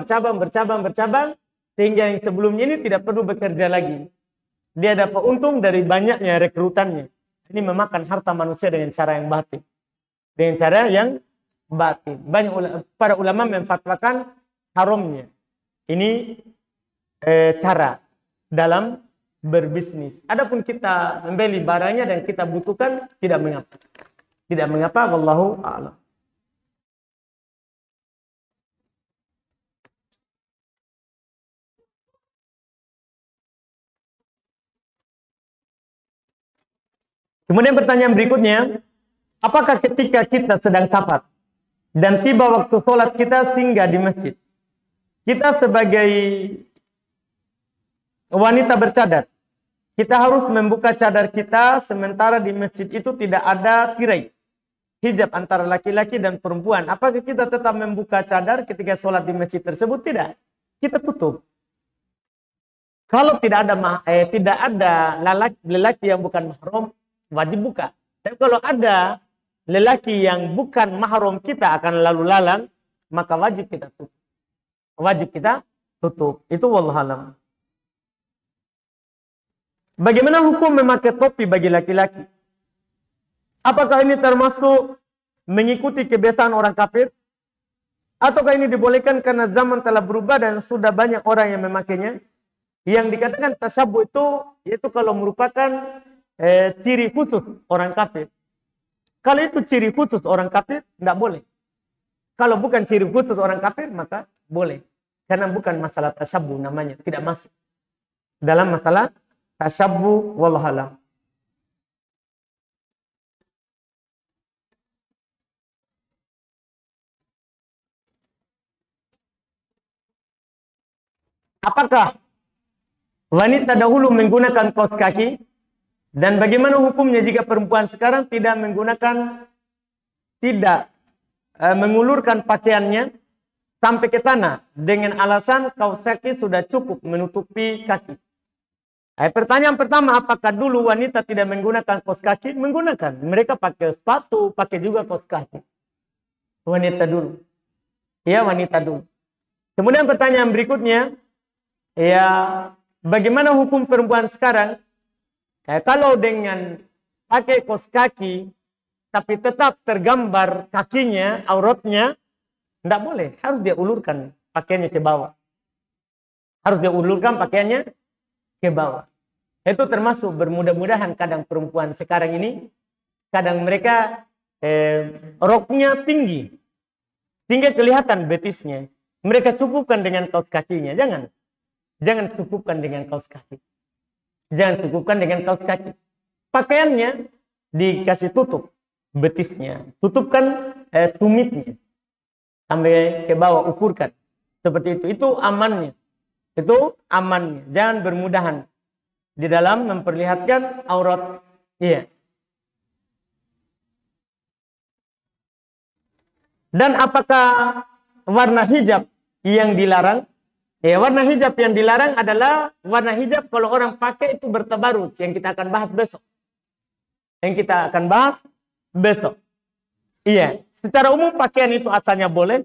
Speaker 1: sehingga yang sebelumnya ini tidak perlu bekerja lagi. Dia dapat untung dari banyaknya rekrutannya. Ini memakan harta manusia dengan cara yang batin. Dengan cara yang batin. Banyak para ulama memfatwakan haramnya. Ini cara dalam berbisnis. Adapun kita membeli barangnya dan kita butuhkan, tidak mengapa. Tidak mengapa, wallahu a'lam. Kemudian pertanyaan berikutnya, apakah ketika kita sedang safar dan tiba waktu sholat kita singgah di masjid, kita sebagai wanita bercadar, kita harus membuka cadar kita sementara di masjid itu tidak ada tirai hijab antara laki-laki dan perempuan? Apakah kita tetap membuka cadar ketika sholat di masjid tersebut? Tidak, kita tutup. Kalau tidak ada lelaki yang bukan mahram, wajib buka. Tapi kalau ada lelaki yang bukan mahram kita akan lalu lalang, maka wajib kita tutup. Wajib kita tutup. Itu wallahualam. Bagaimana hukum memakai topi bagi laki-laki? Apakah ini termasuk mengikuti kebiasaan orang kafir? Ataukah ini dibolehkan karena zaman telah berubah dan sudah banyak orang yang memakainya? Yang dikatakan tasyabuh itu yaitu kalau merupakan ciri khusus orang kafir. Kalau itu ciri khusus orang kafir, tidak boleh. Kalau bukan ciri khusus orang kafir, maka boleh. Karena bukan masalah tasyabuh namanya, tidak masuk dalam masalah tasyabuh wallahualam. Apakah wanita dahulu menggunakan kaos kaki? Dan bagaimana hukumnya jika perempuan sekarang tidak mengulurkan pakaiannya sampai ke tanah dengan alasan kaos kaki sudah cukup menutupi kaki? Pertanyaan pertama, apakah dulu wanita tidak menggunakan kaos kaki? Menggunakan. Mereka pakai sepatu, pakai juga kaos kaki. Wanita dulu. Ya, wanita dulu. Kemudian pertanyaan berikutnya, ya, bagaimana hukum perempuan sekarang? Kalau dengan pakai kaos kaki, tapi tetap tergambar kakinya, auratnya, tidak boleh. Harus dia ulurkan pakaiannya ke bawah. Harus dia ulurkan pakaiannya ke bawah. Itu termasuk bermudah-mudahan kadang perempuan sekarang ini, kadang mereka roknya tinggi. Sehingga kelihatan betisnya. Mereka cukupkan dengan kaos kakinya. Jangan cukupkan dengan kaos kaki. Jangan cukupkan dengan kaos kaki. Pakaiannya dikasih tutup betisnya. Tutupkan tumitnya. Sampai ke bawah, ukurkan. Seperti itu. Itu amannya. Itu amannya. Jangan bermudahan di dalam memperlihatkan aurat. Iya. Dan apakah warna hijab yang dilarang? Ya, warna hijab yang dilarang adalah warna hijab kalau orang pakai itu bertabarut, yang kita akan bahas besok. Iya, secara umum pakaian itu asalnya boleh.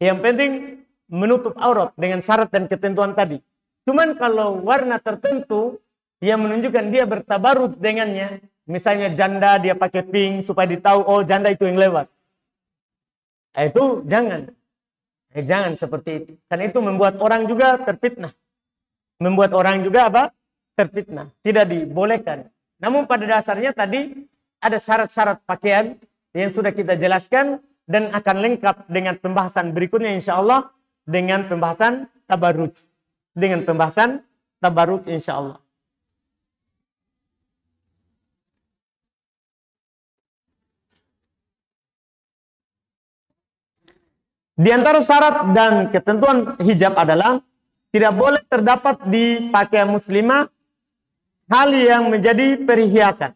Speaker 1: Yang penting menutup aurat dengan syarat dan ketentuan tadi. Cuman kalau warna tertentu yang menunjukkan dia bertabarut dengannya, misalnya janda dia pakai pink supaya ditahu oh janda itu yang lewat. Itu jangan. Jangan seperti itu. Karena itu membuat orang juga terfitnah. Membuat orang juga apa? Terfitnah. Tidak dibolehkan. Namun pada dasarnya tadi ada syarat-syarat pakaian yang sudah kita jelaskan dan akan lengkap dengan pembahasan berikutnya insya Allah dengan pembahasan tabarruj. Dengan pembahasan tabarruj insya Allah. Di antara syarat dan ketentuan hijab adalah tidak boleh terdapat di pakaian muslimah hal yang menjadi perhiasan.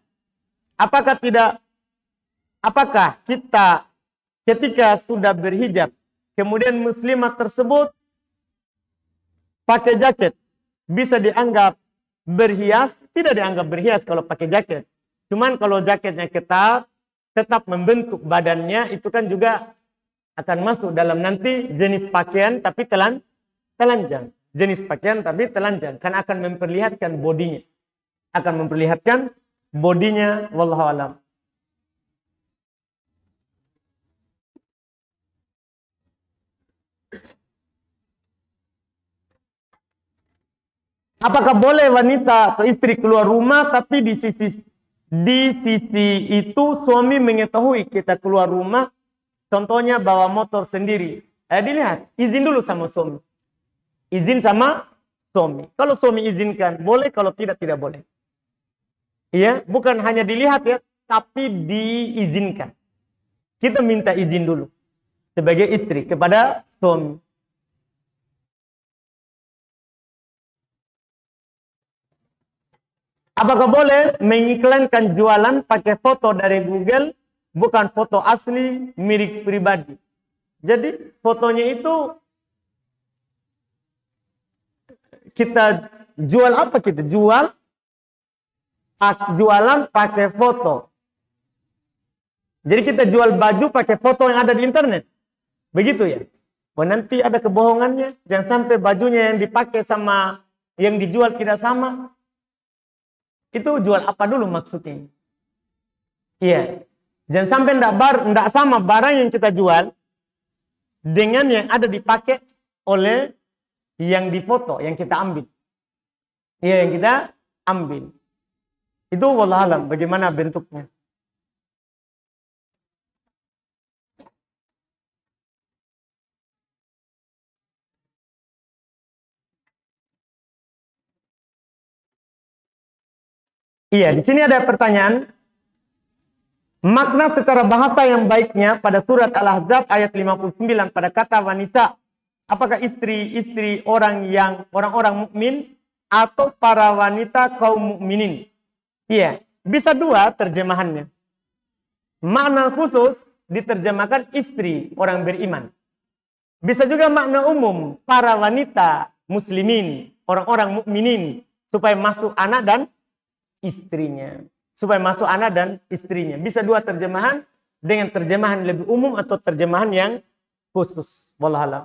Speaker 1: Apakah kita ketika sudah berhijab kemudian muslimah tersebut pakai jaket bisa dianggap berhias? Tidak dianggap berhias kalau pakai jaket. Cuman kalau jaketnya ketat tetap membentuk badannya, itu kan juga akan masuk dalam nanti jenis pakaian tapi telanjang. Jenis pakaian tapi telanjang. Karena akan memperlihatkan bodinya. Akan memperlihatkan bodinya. Wallahu a'lam. Apakah boleh wanita atau istri keluar rumah tapi di sisi itu suami mengetahui kita keluar rumah? Contohnya bawa motor sendiri. Dilihat, izin dulu sama suami. Izin sama suami. Kalau suami izinkan, boleh. Kalau tidak, tidak boleh. Iya, bukan hanya dilihat ya, tapi diizinkan. Kita minta izin dulu. Sebagai istri kepada suami. Apakah boleh mengiklankan jualan pakai foto dari Google? Bukan foto asli milik pribadi. Jadi fotonya itu kita jual apa kita? Jualan pakai foto. Jadi kita jual baju pakai foto yang ada di internet. Begitu ya. Wah, nanti ada kebohongannya. Jangan sampai bajunya yang dipakai sama yang dijual tidak sama. Itu jual apa dulu maksudnya? Iya. Jangan sampai tidak sama barang yang kita jual dengan yang ada dipakai oleh yang difoto, yang kita ambil. Iya, yang kita ambil. Itu wallahu alam bagaimana bentuknya. Iya, di sini ada pertanyaan. Makna secara bahasa yang baiknya pada surat Al-Ahzab ayat 59 pada kata wanita, apakah istri-istri orang-orang mukmin atau para wanita kaum mukminin? Iya, bisa dua terjemahannya. Makna khusus diterjemahkan istri orang beriman. Bisa juga makna umum para wanita muslimin, orang-orang mukminin, supaya masuk anak dan istrinya. Supaya masuk anak dan istrinya. Bisa dua terjemahan dengan terjemahan lebih umum atau terjemahan yang khusus. Wallahu a'lam.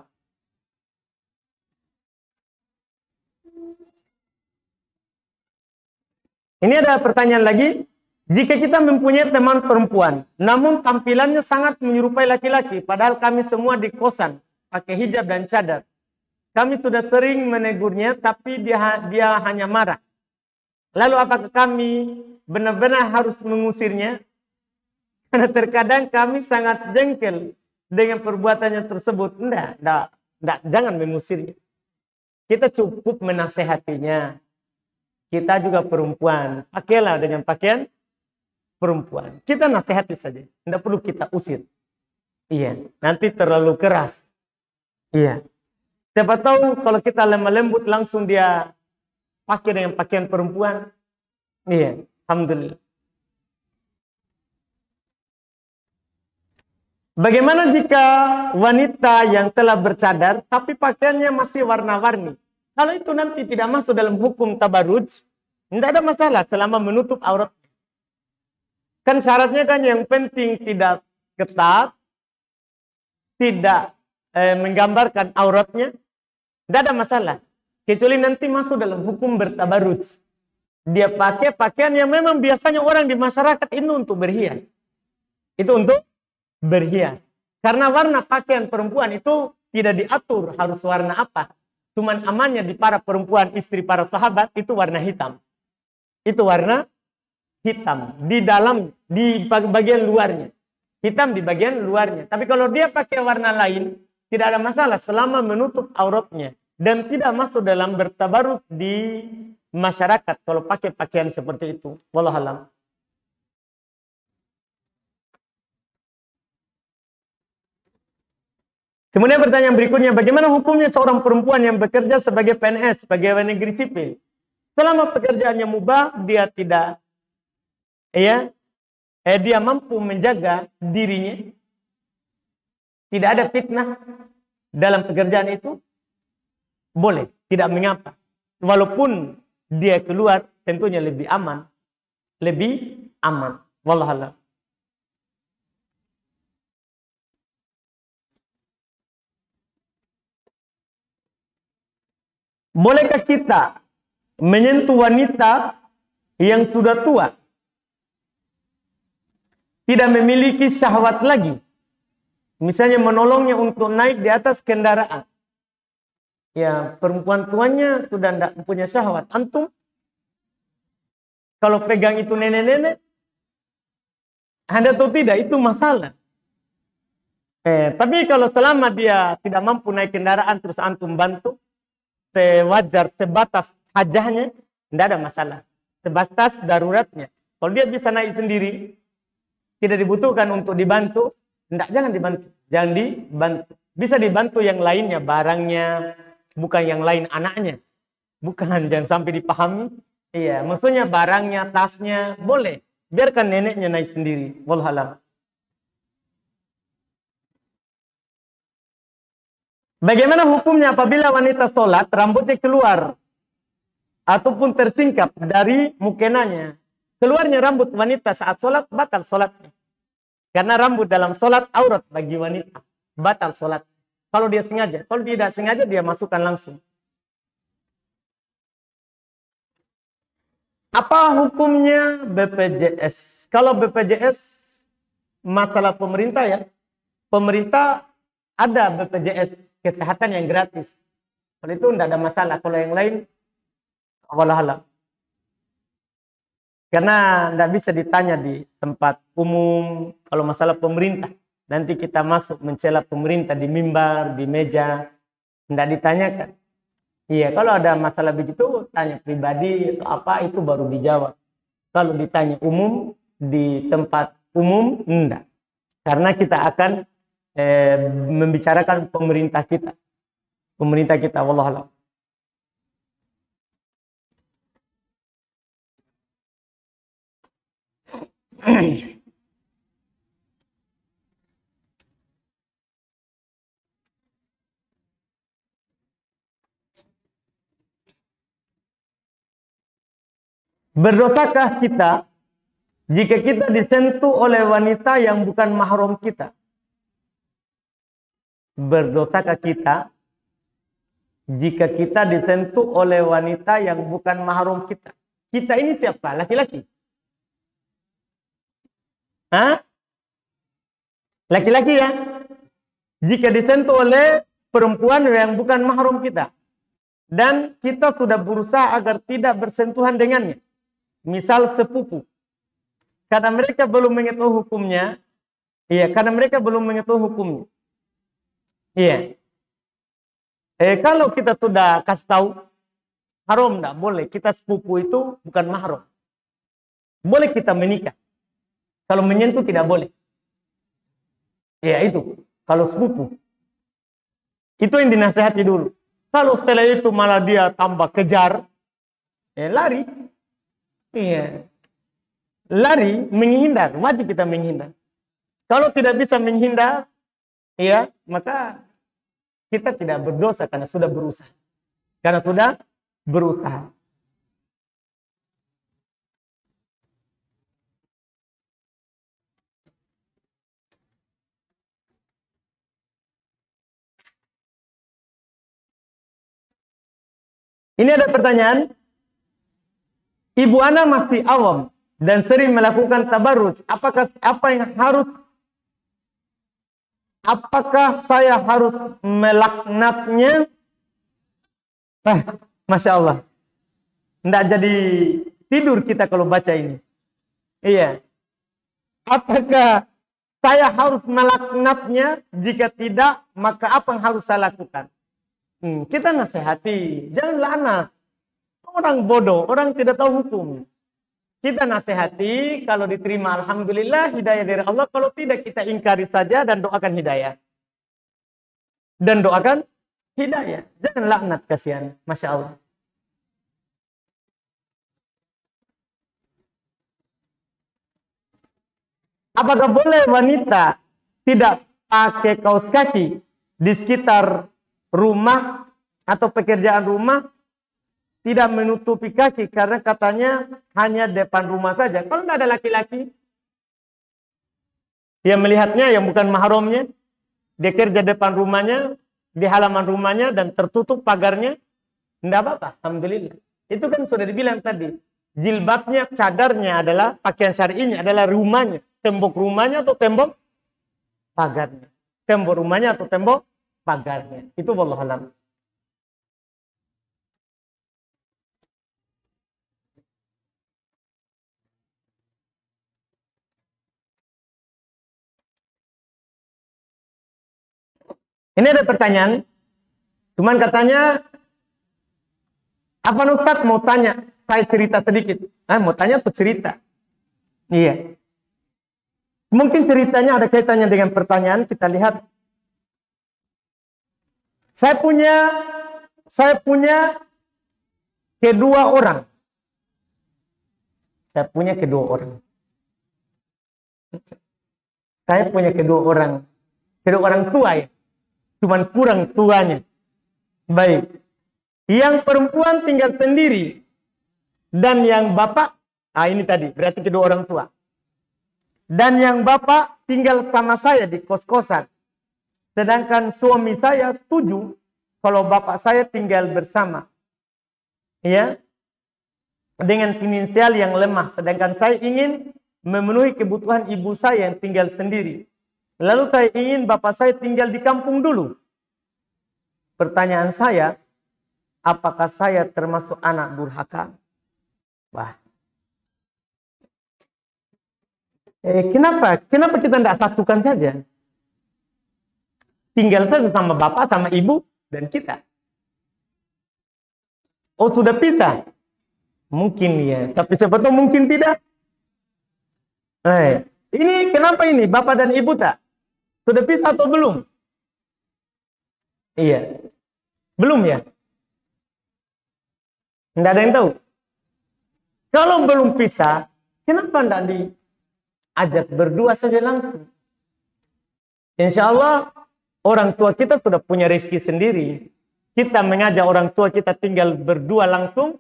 Speaker 1: Ini ada pertanyaan lagi. Jika kita mempunyai teman perempuan, namun tampilannya sangat menyerupai laki-laki, padahal kami semua di kosan, pakai hijab dan cadar. Kami sudah sering menegurnya, tapi dia hanya marah. Lalu apakah kami benar-benar harus mengusirnya? Karena terkadang kami sangat jengkel dengan perbuatannya tersebut. Enggak, jangan mengusirnya. Kita cukup menasehatinya. Kita juga perempuan. Pakailah dengan pakaian perempuan. Kita nasihati saja. Tidak perlu kita usir. Iya, nanti terlalu keras. Iya. Siapa tahu kalau kita lemah lembut langsung dia pakai dengan pakaian perempuan. Iya, alhamdulillah. Bagaimana jika wanita yang telah bercadar tapi pakaiannya masih warna-warni? Kalau itu nanti tidak masuk dalam hukum tabarruj, tidak ada masalah selama menutup aurat. Kan syaratnya kan yang penting tidak ketat, tidak menggambarkan auratnya, tidak ada masalah. Kecuali nanti masuk dalam hukum bertabarruj. Dia pakai pakaian yang memang biasanya orang di masyarakat itu untuk berhias. Itu untuk berhias. Karena warna pakaian perempuan itu tidak diatur harus warna apa. Cuman amannya di para perempuan, istri para sahabat itu warna hitam. Itu warna hitam. Di dalam, di bagian luarnya. Hitam di bagian luarnya. Tapi kalau dia pakai warna lain, tidak ada masalah selama menutup auratnya. Dan tidak masuk dalam bertabarut di masyarakat kalau pakai pakaian seperti itu. Wallahu a'lam. Kemudian pertanyaan berikutnya, bagaimana hukumnya seorang perempuan yang bekerja sebagai PNS, pegawai negeri sipil? Selama pekerjaannya mubah, dia tidak, dia mampu menjaga dirinya. Tidak ada fitnah dalam pekerjaan itu, boleh, tidak mengapa. Walaupun dia keluar, tentunya lebih aman. Lebih aman. Wallahu a'lam. Bolehkah kita menyentuh wanita yang sudah tua, tidak memiliki syahwat lagi? Misalnya menolongnya untuk naik di atas kendaraan. Ya, perempuan tuanya sudah tidak punya syahwat. Antum, kalau pegang itu nenek-nenek, Anda tahu tidak, itu masalah. Tapi kalau selama dia tidak mampu naik kendaraan, terus antum bantu, sewajar, sebatas hajahnya, tidak ada masalah. Sebatas daruratnya. Kalau dia bisa naik sendiri, tidak dibutuhkan untuk dibantu, jangan dibantu. Jangan dibantu. Bisa dibantu yang lainnya, barangnya, bukan yang lain anaknya. Bukan, jangan sampai dipahami. Iya, maksudnya barangnya, tasnya, boleh. Biarkan neneknya naik sendiri. Wallahu a'lam. Bagaimana hukumnya apabila wanita sholat, rambutnya keluar ataupun tersingkap dari mukenanya? Keluarnya rambut wanita saat sholat, batal sholatnya. Karena rambut dalam sholat aurat bagi wanita. Batal sholat. Kalau dia sengaja. Kalau tidak sengaja dia masukkan langsung. Apa hukumnya BPJS? Kalau BPJS masalah pemerintah ya. Pemerintah ada BPJS kesehatan yang gratis. Kalau itu tidak ada masalah. Kalau yang lain, wallahualam. Karena tidak bisa ditanya di tempat umum. Kalau masalah pemerintah, nanti kita masuk mencela pemerintah di mimbar, di meja. Tidak ditanyakan. Iya, kalau ada masalah begitu, tanya pribadi atau apa, itu baru dijawab. Kalau ditanya umum, di tempat umum, enggak. Karena kita akan membicarakan pemerintah kita. Pemerintah kita, wallahualam. Berdosakah kita jika kita disentuh oleh wanita yang bukan mahram kita? Berdosakah kita jika kita disentuh oleh wanita yang bukan mahram kita? Kita ini siapa? Laki-laki? Hah? Laki-laki ya? Jika disentuh oleh perempuan yang bukan mahram kita. Dan kita sudah berusaha agar tidak bersentuhan dengannya. Misal sepupu. Karena mereka belum mengetahui hukumnya. Iya, karena mereka belum mengetahui hukumnya. Iya. Kalau kita sudah kasih tahu, haram enggak boleh. Kita sepupu itu bukan mahram. Boleh kita menikah. Kalau menyentuh tidak boleh. Iya itu. Kalau sepupu. Itu yang dinasihati dulu. Kalau setelah itu malah dia tambah kejar. Lari. Iya. Lari, menghindar. Wajib kita menghindar. Kalau tidak bisa menghindar, ya, maka kita tidak berdosa karena sudah berusaha. Karena sudah berusaha. Ini ada pertanyaan. Ibu ana masih awam dan sering melakukan tabarruj. Apakah saya harus melaknatnya? Masya Allah. Tidak jadi tidur kita kalau baca ini. Iya. Apakah saya harus melaknatnya? Jika tidak, maka apa yang harus saya lakukan? Kita nasihati. Jangan laknat. Orang bodoh, orang tidak tahu hukum. Kita nasihati, kalau diterima alhamdulillah hidayah dari Allah, kalau tidak kita ingkari saja dan doakan hidayah. Dan doakan hidayah. Jangan laknat, kasihan. Masya Allah. Apakah boleh wanita tidak pakai kaos kaki di sekitar rumah atau pekerjaan rumah? Tidak menutupi kaki karena katanya hanya depan rumah saja. Kalau tidak ada laki-laki yang melihatnya yang bukan mahramnya, dia kerja depan rumahnya, di halaman rumahnya dan tertutup pagarnya, tidak apa-apa. Alhamdulillah. Itu kan sudah dibilang tadi. Jilbabnya, cadarnya adalah pakaian syar'inya adalah rumahnya, tembok rumahnya atau tembok pagarnya. Tembok rumahnya atau tembok pagarnya. Itu wallahu a'lam. Ini ada pertanyaan, cuman katanya, apa Ustaz mau tanya, saya cerita sedikit. Mau tanya atau cerita? Iya. Mungkin ceritanya ada kaitannya dengan pertanyaan, kita lihat. Saya punya kedua orang. Saya punya kedua orang. Saya punya kedua orang tua ya. Cuman kurang tuanya. Baik. Yang perempuan tinggal sendiri. Dan yang bapak, ini tadi, berarti kedua orang tua. Dan yang bapak tinggal sama saya di kos-kosan. Sedangkan suami saya setuju kalau bapak saya tinggal bersama. Ya. Dengan finansial yang lemah. Sedangkan saya ingin memenuhi kebutuhan ibu saya yang tinggal sendiri. Lalu saya ingin bapak saya tinggal di kampung dulu. Pertanyaan saya, apakah saya termasuk anak durhaka? Wah. Kenapa? Kenapa kita tidak satukan saja? Tinggal saja sama bapak, sama ibu, dan kita. Oh, sudah pisah? Mungkin ya, tapi siapa tahu mungkin tidak. Ini kenapa ini? Bapak dan ibu tak? Sudah pisah atau belum? Iya. Belum ya? Tidak ada yang tahu. Kalau belum pisah, kenapa tidak diajak berdua saja langsung? Insya Allah, orang tua kita sudah punya rezeki sendiri. Kita mengajak orang tua kita tinggal berdua langsung,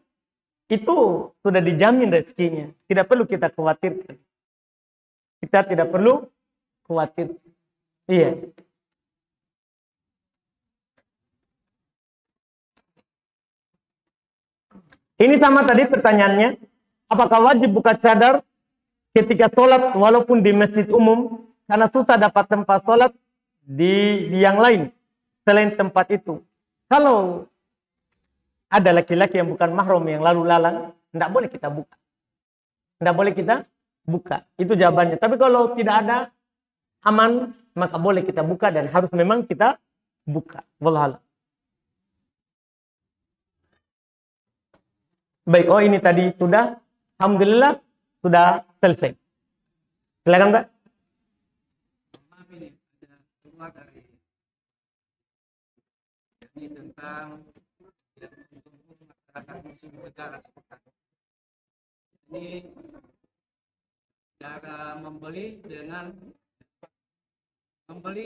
Speaker 1: itu sudah dijamin rezekinya. Tidak perlu kita khawatirkan. Kita tidak perlu khawatir. Iya. Ini sama tadi pertanyaannya. Apakah wajib buka cadar ketika sholat walaupun di masjid umum? Karena susah dapat tempat sholat di yang lain selain tempat itu. Kalau ada laki-laki yang bukan mahram yang lalu lalang, tidak boleh kita buka. Tidak boleh kita buka. Itu jawabannya. Tapi kalau tidak ada aman, maka boleh kita buka dan harus memang kita buka. Wallahu a'lam. Baik, oh ini tadi sudah. Alhamdulillah sudah selesai. Silakan, Mbak.
Speaker 2: Maaf ini ada keluar dari ini tentang masyarakat muslim negara. Ini cara membeli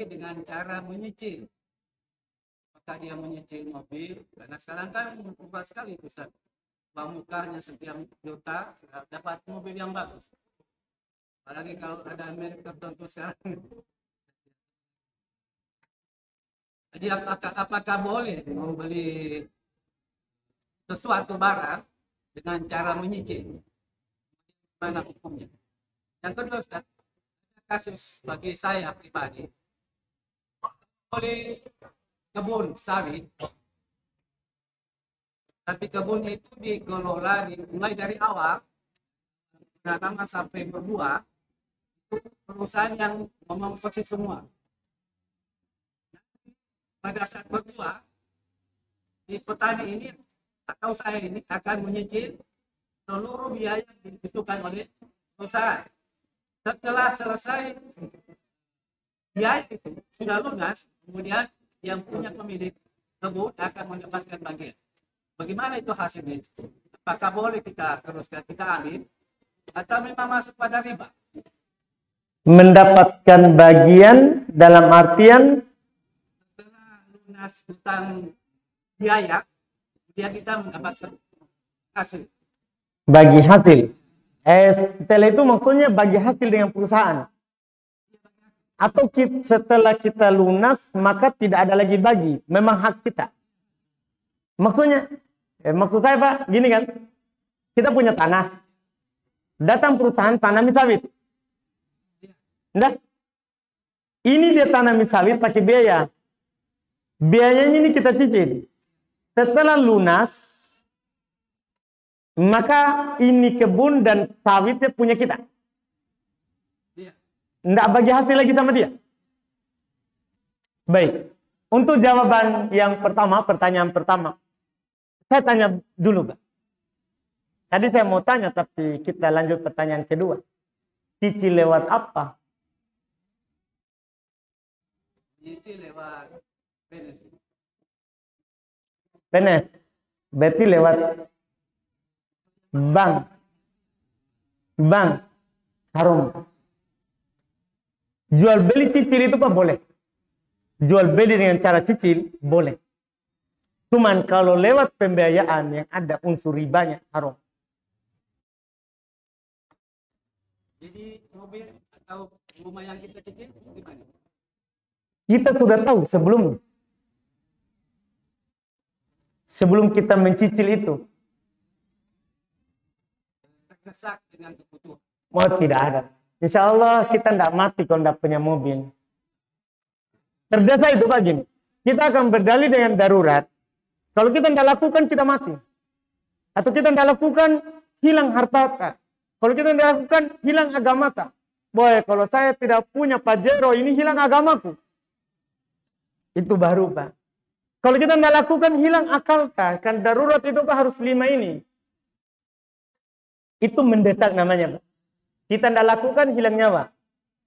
Speaker 2: dengan cara menyicil. Apakah dia menyicil mobil? Karena sekarang kan murah sekali Ustaz. Uang mukanya sekian juta dapat mobil yang bagus. Apalagi kalau ada merek tertentu sekarang. Jadi apakah boleh membeli sesuatu barang dengan cara menyicil? Mana hukumnya? Yang kedua, Ustaz, kasus bagi saya pribadi, boleh kebun sawit, tapi kebun itu dikelola mulai dari awal, pertama sampai berbuah, itu perusahaan yang memproduksi semua. Pada saat berbuah, si petani ini atau saya ini akan menyicil seluruh biaya yang dibutuhkan oleh perusahaan. Setelah selesai biaya itu sudah lunas, kemudian yang punya pemilik kebun akan mendapatkan bagian. Bagaimana itu hasilnya? Apakah boleh kita teruskan, kita ambil, atau memang masuk pada riba?
Speaker 1: Mendapatkan bagian dalam artian
Speaker 2: setelah lunas hutang biaya, kemudian kita mendapatkan hasil.
Speaker 1: bagi hasil. Setelah itu maksudnya bagi hasil dengan perusahaan. Atau setelah kita lunas, maka tidak ada lagi bagi. Memang hak kita. Maksudnya, maksud saya Pak, gini kan. Kita punya tanah. Datang perusahaan tanami sawit. Nah, ini dia tanami sawit pakai biaya. Biayanya ini kita cicil. Setelah lunas, maka ini kebun dan sawitnya punya kita. Tidak bagi hasil lagi sama dia. Baik. Untuk jawaban yang pertama, pertanyaan pertama. Saya tanya dulu, Pak. Tadi saya mau tanya, tapi kita lanjut pertanyaan kedua. Cicil lewat apa?
Speaker 2: Cicil lewat PNS.
Speaker 1: PNS. Berarti lewat bank. Bank. Harum. Jual beli cicil itu Pak boleh. Jual beli dengan cara cicil boleh. Cuman kalau lewat pembiayaan yang ada unsur ribanya haram.
Speaker 2: Jadi mobil atau Rumah yang kita cicil gimana?
Speaker 1: Kita sudah tahu sebelumnya. Sebelum kita mencicil itu.
Speaker 2: Terdesak dengan kebutuhan.
Speaker 1: Oh, tidak ada. Insya Allah kita tidak mati kalau tidak punya mobil. Terdesak itu begini. Kita akan berdalih dengan darurat. Kalau kita tidak lakukan, kita mati. Atau kita tidak lakukan, hilang harta. Kalau kita tidak lakukan, hilang agama. Boy, kalau saya tidak punya Pajero, ini hilang agamaku. Itu baru, Pak. Kalau kita tidak lakukan, hilang akal. Kan darurat itu, Pak, harus 5 ini. Itu mendesak namanya, Pak. Kita tidak lakukan, hilang nyawa.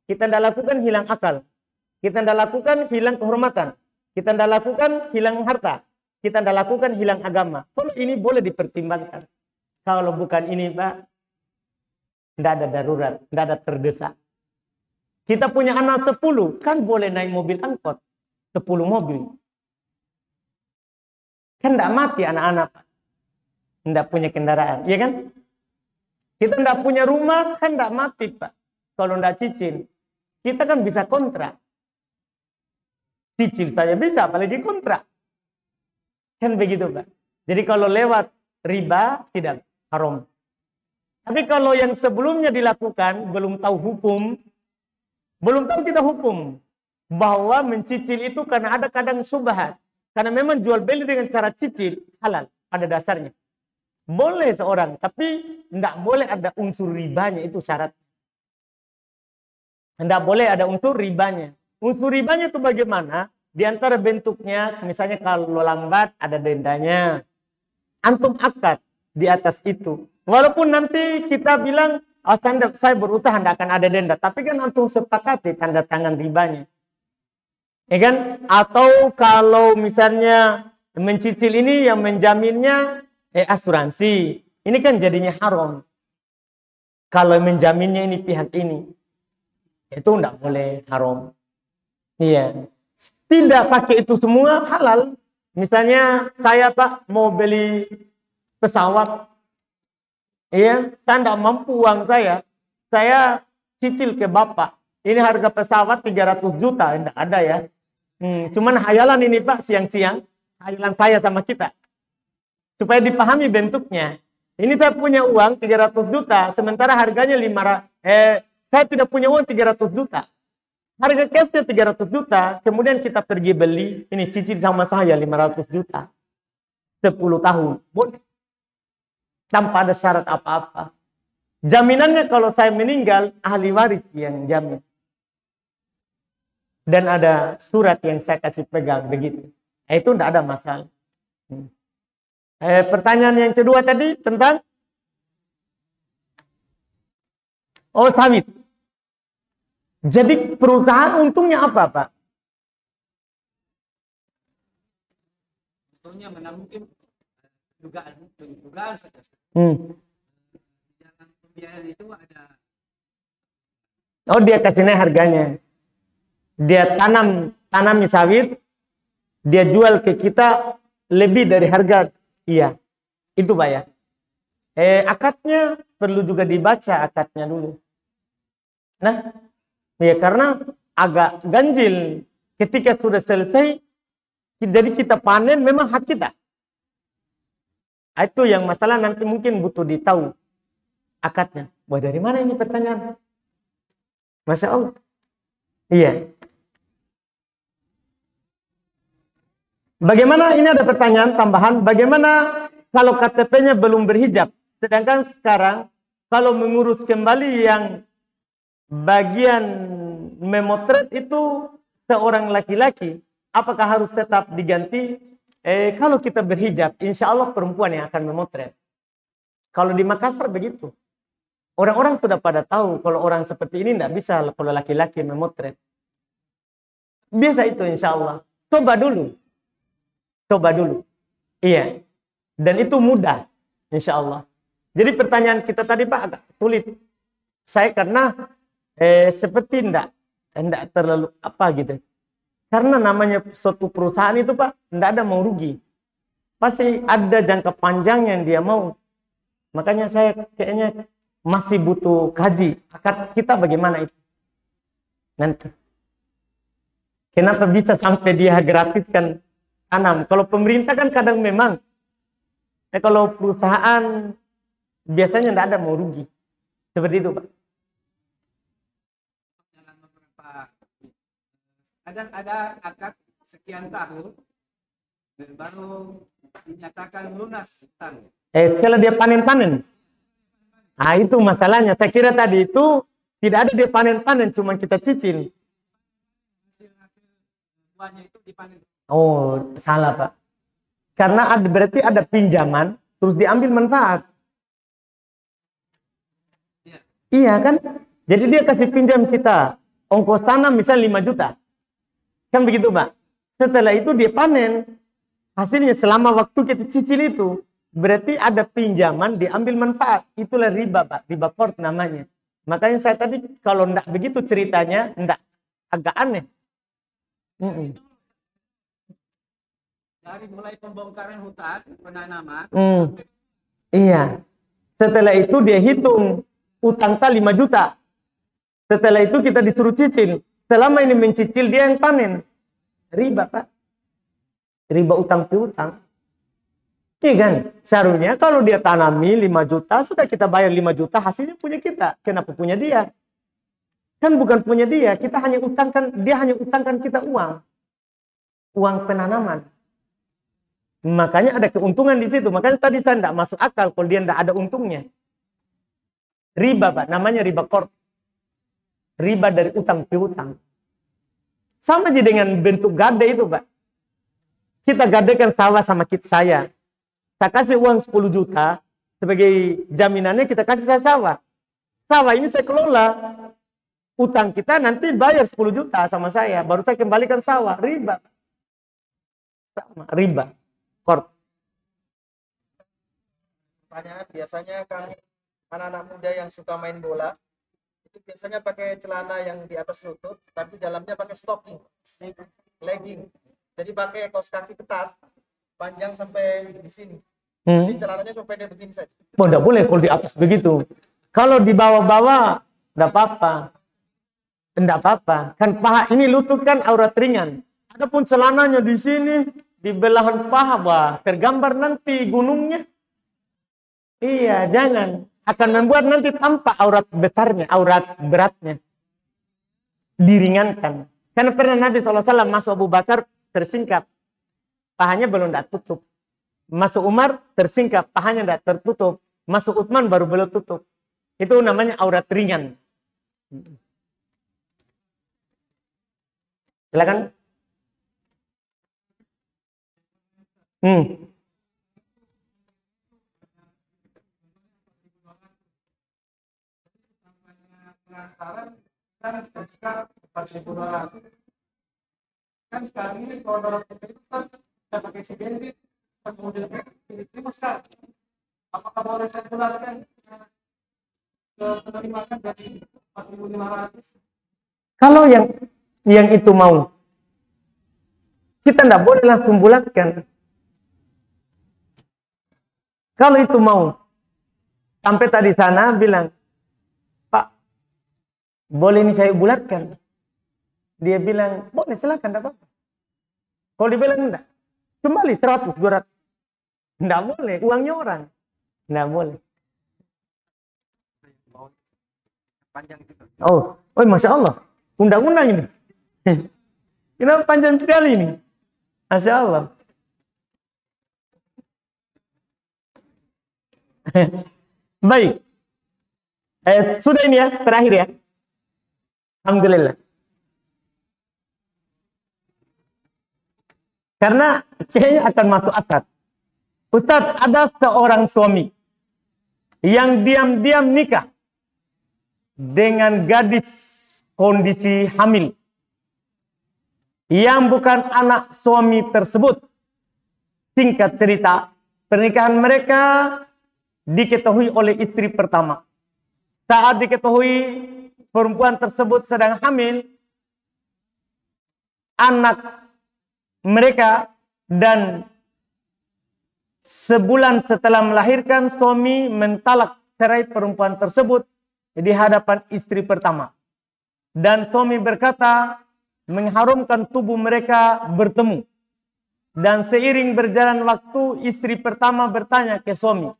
Speaker 1: Kita tidak lakukan, hilang akal. Kita tidak lakukan, hilang kehormatan. Kita tidak lakukan, hilang harta. Kita tidak lakukan, hilang agama. Kalau ini boleh dipertimbangkan. Kalau bukan ini, Pak, tidak ada darurat, tidak ada terdesak. Kita punya anak 10, kan boleh naik mobil angkot. 10 mobil. Kan tidak mati anak-anak, Pak. Tidak punya kendaraan, iya kan? Kita tidak punya rumah, kan tidak mati, Pak. Kalau tidak cicil. Kita kan bisa kontrak. Cicil saja bisa, apalagi kontrak. Kan begitu, Pak. Jadi kalau lewat riba, tidak haram. Tapi kalau yang sebelumnya dilakukan, belum tahu hukum, belum tahu kita hukum. Bahwa mencicil itu karena ada kadang subhat. Karena memang jual beli dengan cara cicil, halal pada dasarnya. Boleh seorang, tapi tidak boleh ada unsur ribanya, itu syarat. Tidak boleh ada unsur ribanya. Unsur ribanya itu bagaimana? Di antara bentuknya, misalnya kalau lambat ada dendanya. Antum akad di atas itu. Walaupun nanti kita bilang, oh, saya berusaha tidak akan ada denda. Tapi kan antum sepakati tanda tangan ribanya. Ya kan? Atau kalau misalnya mencicil ini yang menjaminnya asuransi. Ini kan jadinya haram. Kalau menjaminnya ini pihak ini. Itu tidak boleh haram. Iya. Tidak pakai itu semua halal. Misalnya saya, Pak, mau beli pesawat. Iya, saya tidak mampu uang saya. Saya cicil ke Bapak. Ini harga pesawat 300 juta. Tidak ada ya. Cuman hayalan ini, Pak, siang-siang. Hayalan saya sama kita. Supaya dipahami bentuknya. Ini saya punya uang 300 juta. Sementara harganya 500. Saya tidak punya uang 300 juta. Harga cashnya 300 juta. Kemudian kita pergi beli. Ini cicil sama saya 500 juta. 10 tahun. Boleh. Tanpa ada syarat apa-apa. Jaminannya kalau saya meninggal, ahli waris yang jamin. Dan ada surat yang saya kasih pegang begitu. Itu tidak ada masalah. Pertanyaan yang kedua tadi tentang sawit. Jadi perusahaan untungnya apa, Pak?
Speaker 2: Untungnya mana mungkin dugaan saja. Dalam pembiayaan itu ada.
Speaker 1: Oh, dia kasih naik harganya. Dia tanami sawit, dia jual ke kita lebih dari harga. Iya, itu Pak ya. Akadnya perlu juga dibaca akadnya dulu. Nah, ya karena agak ganjil. Ketika sudah selesai, jadi kita panen memang hak kita. Itu yang masalah nanti mungkin butuh ditahu akadnya. Wah, dari mana ini pertanyaan? Masya Allah. Iya. Bagaimana, ini ada pertanyaan tambahan, bagaimana kalau KTP-nya belum berhijab? Sedangkan sekarang kalau mengurus kembali yang bagian memotret itu seorang laki-laki, apakah harus tetap diganti? Kalau kita berhijab, insya Allah perempuan yang akan memotret. Kalau di Makassar begitu. Orang-orang sudah pada tahu kalau orang seperti ini tidak bisa kalau laki-laki memotret. Biasa itu insya Allah. Coba dulu. Iya. Dan itu mudah. Insya Allah. Jadi pertanyaan kita tadi Pak agak sulit. Saya karena seperti tidak terlalu apa gitu. Karena namanya suatu perusahaan itu Pak, tidak ada mau rugi. Pasti ada jangka panjang yang dia mau. Makanya saya kayaknya masih butuh kaji. Akad kita bagaimana itu. Nanti. Kenapa bisa sampai dia gratiskan tanam? Kalau pemerintah kan kadang memang. Kalau perusahaan biasanya tidak ada mau rugi. Seperti itu, Pak.
Speaker 2: Dalam beberapa ada akad sekian tahun baru dinyatakan lunas hutang.
Speaker 1: Setelah dia panen-panen. Ah, itu masalahnya. Saya kira tadi itu tidak ada dia panen-panen, cuma kita cicil.
Speaker 2: Hasil buahnya itu dipanen.
Speaker 1: Oh, salah, Pak. Karena berarti ada pinjaman, terus diambil manfaat.
Speaker 2: Ya.
Speaker 1: Iya kan? Jadi dia kasih pinjam kita, ongkos tanam misal 5 juta. Kan begitu, Pak? Setelah itu dia panen. Hasilnya selama waktu kita cicil itu, berarti ada pinjaman diambil manfaat. Itulah riba, Pak. Riba qard namanya. Makanya saya tadi kalau enggak begitu ceritanya, enggak, agak aneh.
Speaker 2: Dari mulai pembongkaran hutan, penanaman.
Speaker 1: Iya. Setelah itu dia hitung utang 5 juta. Setelah itu kita disuruh cicil. Selama ini mencicil dia yang panen. Riba, Pak. Riba utang piutang. Iya kan? Seharusnya kalau dia tanami 5 juta, sudah kita bayar 5 juta, hasilnya punya kita. Kenapa punya dia? Kan bukan punya dia, kita hanya utangkan, dia hanya utangkan kita uang. Uang penanaman. Makanya ada keuntungan di situ. Makanya tadi saya tidak masuk akal kalau dia tidak ada untungnya. Riba, Pak. Namanya riba qard. Riba dari utang piutang. Sama aja dengan bentuk gade itu, Pak. Kita gadekan sawah sama saya. Saya kasih uang 10 juta. Sebagai jaminannya kita kasih saya sawah. Sawah ini saya kelola. Utang kita nanti bayar 10 juta sama saya. Baru saya kembalikan sawah. Riba. Sama. Riba. Qard.
Speaker 3: Biasanya kan anak-anak muda yang suka main bola itu biasanya pakai celana yang di atas lutut tapi dalamnya pakai stocking, legging. Jadi pakai kaos kaki ketat panjang sampai di sini. Jadi celananya cuma pendek begini saja.
Speaker 1: Oh, tidak boleh kalau di atas begitu. Kalau di bawah-bawah tidak apa-apa. Tidak apa-apa. Kan paha ini lutut kan aurat ringan. Adapun celananya di sini di belahan paha, wah, tergambar nanti gunungnya. Iya, jangan. Akan membuat nanti tampak aurat besarnya, aurat beratnya. Diringankan. Karena pernah Nabi SAW masuk Abu Bakar tersingkap. Pahanya belum tidak tutup. Masuk Umar tersingkap. Pahanya tidak tertutup. Masuk Utsman baru belum tutup. Itu namanya aurat ringan. Silakan.
Speaker 4: Kan sekarang ini kalau dalam itu kan kita pakai si bensin kemudian itu sekarang apakah boleh saya bulatkan ke penerimaan dari 4.500?
Speaker 1: Kalau yang itu mau, kita tidak boleh langsung bulatkan. Kalau itu mau, sampai tadi sana bilang, Pak, boleh ini saya bulatkan? Dia bilang, boleh silakan, tidak apa-apa. Kalau dia bilang enggak, kembali 100, 200. Tidak boleh, uangnya orang. Tidak boleh.
Speaker 3: Panjang itu.
Speaker 1: Oh, Masya Allah. Undang-undang ini. Kenapa panjang sekali ini? Masya Allah. Baik. Sudah ini ya, terakhir ya. Alhamdulillah. Karena kayaknya akan masuk akad. Ustadz, ada seorang suami yang diam-diam nikah dengan gadis kondisi hamil yang bukan anak suami tersebut. Singkat cerita, pernikahan mereka diketahui oleh istri pertama. Saat diketahui perempuan tersebut sedang hamil, anak mereka dan sebulan setelah melahirkan, suami mentalak cerai perempuan tersebut di hadapan istri pertama. dan suami berkata mengharumkan tubuh mereka bertemu. Dan seiring berjalan waktu, istri pertama bertanya ke suami,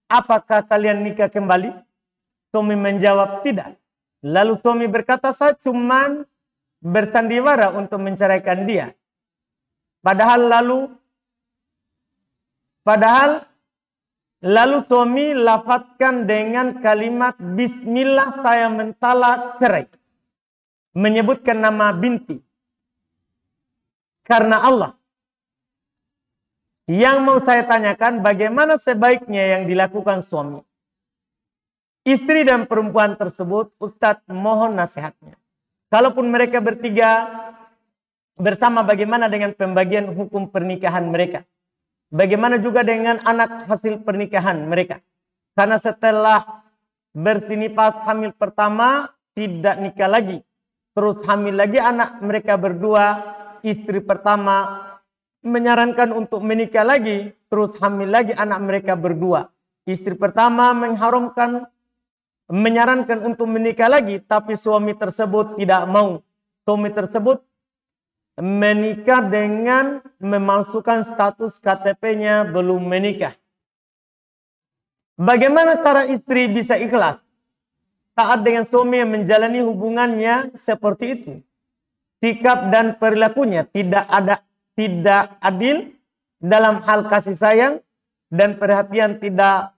Speaker 1: apakah kalian nikah kembali? Suami menjawab tidak. Lalu suami berkata, saya cuma bersandiwara untuk menceraikan dia. Padahal lalu suami lafadzkan dengan kalimat Bismillah saya mentalak cerai. Menyebutkan nama binti. Karena Allah. Yang mau saya tanyakan, bagaimana sebaiknya yang dilakukan suami? Istri dan perempuan tersebut, Ustadz mohon nasihatnya. Kalaupun mereka bertiga bersama, bagaimana dengan pembagian hukum pernikahan mereka? Bagaimana juga dengan anak hasil pernikahan mereka? Karena setelah bersinipas hamil pertama, tidak nikah lagi. Terus hamil lagi anak mereka berdua, istri pertama menyarankan untuk menikah lagi, terus hamil lagi anak mereka berdua. Istri pertama menyarankan untuk menikah lagi, tapi suami tersebut tidak mau. Suami tersebut menikah dengan memalsukan status KTP-nya belum menikah. Bagaimana cara istri bisa ikhlas taat dengan suami yang menjalani hubungannya seperti itu? Sikap dan perilakunya tidak adil dalam hal kasih sayang dan perhatian tidak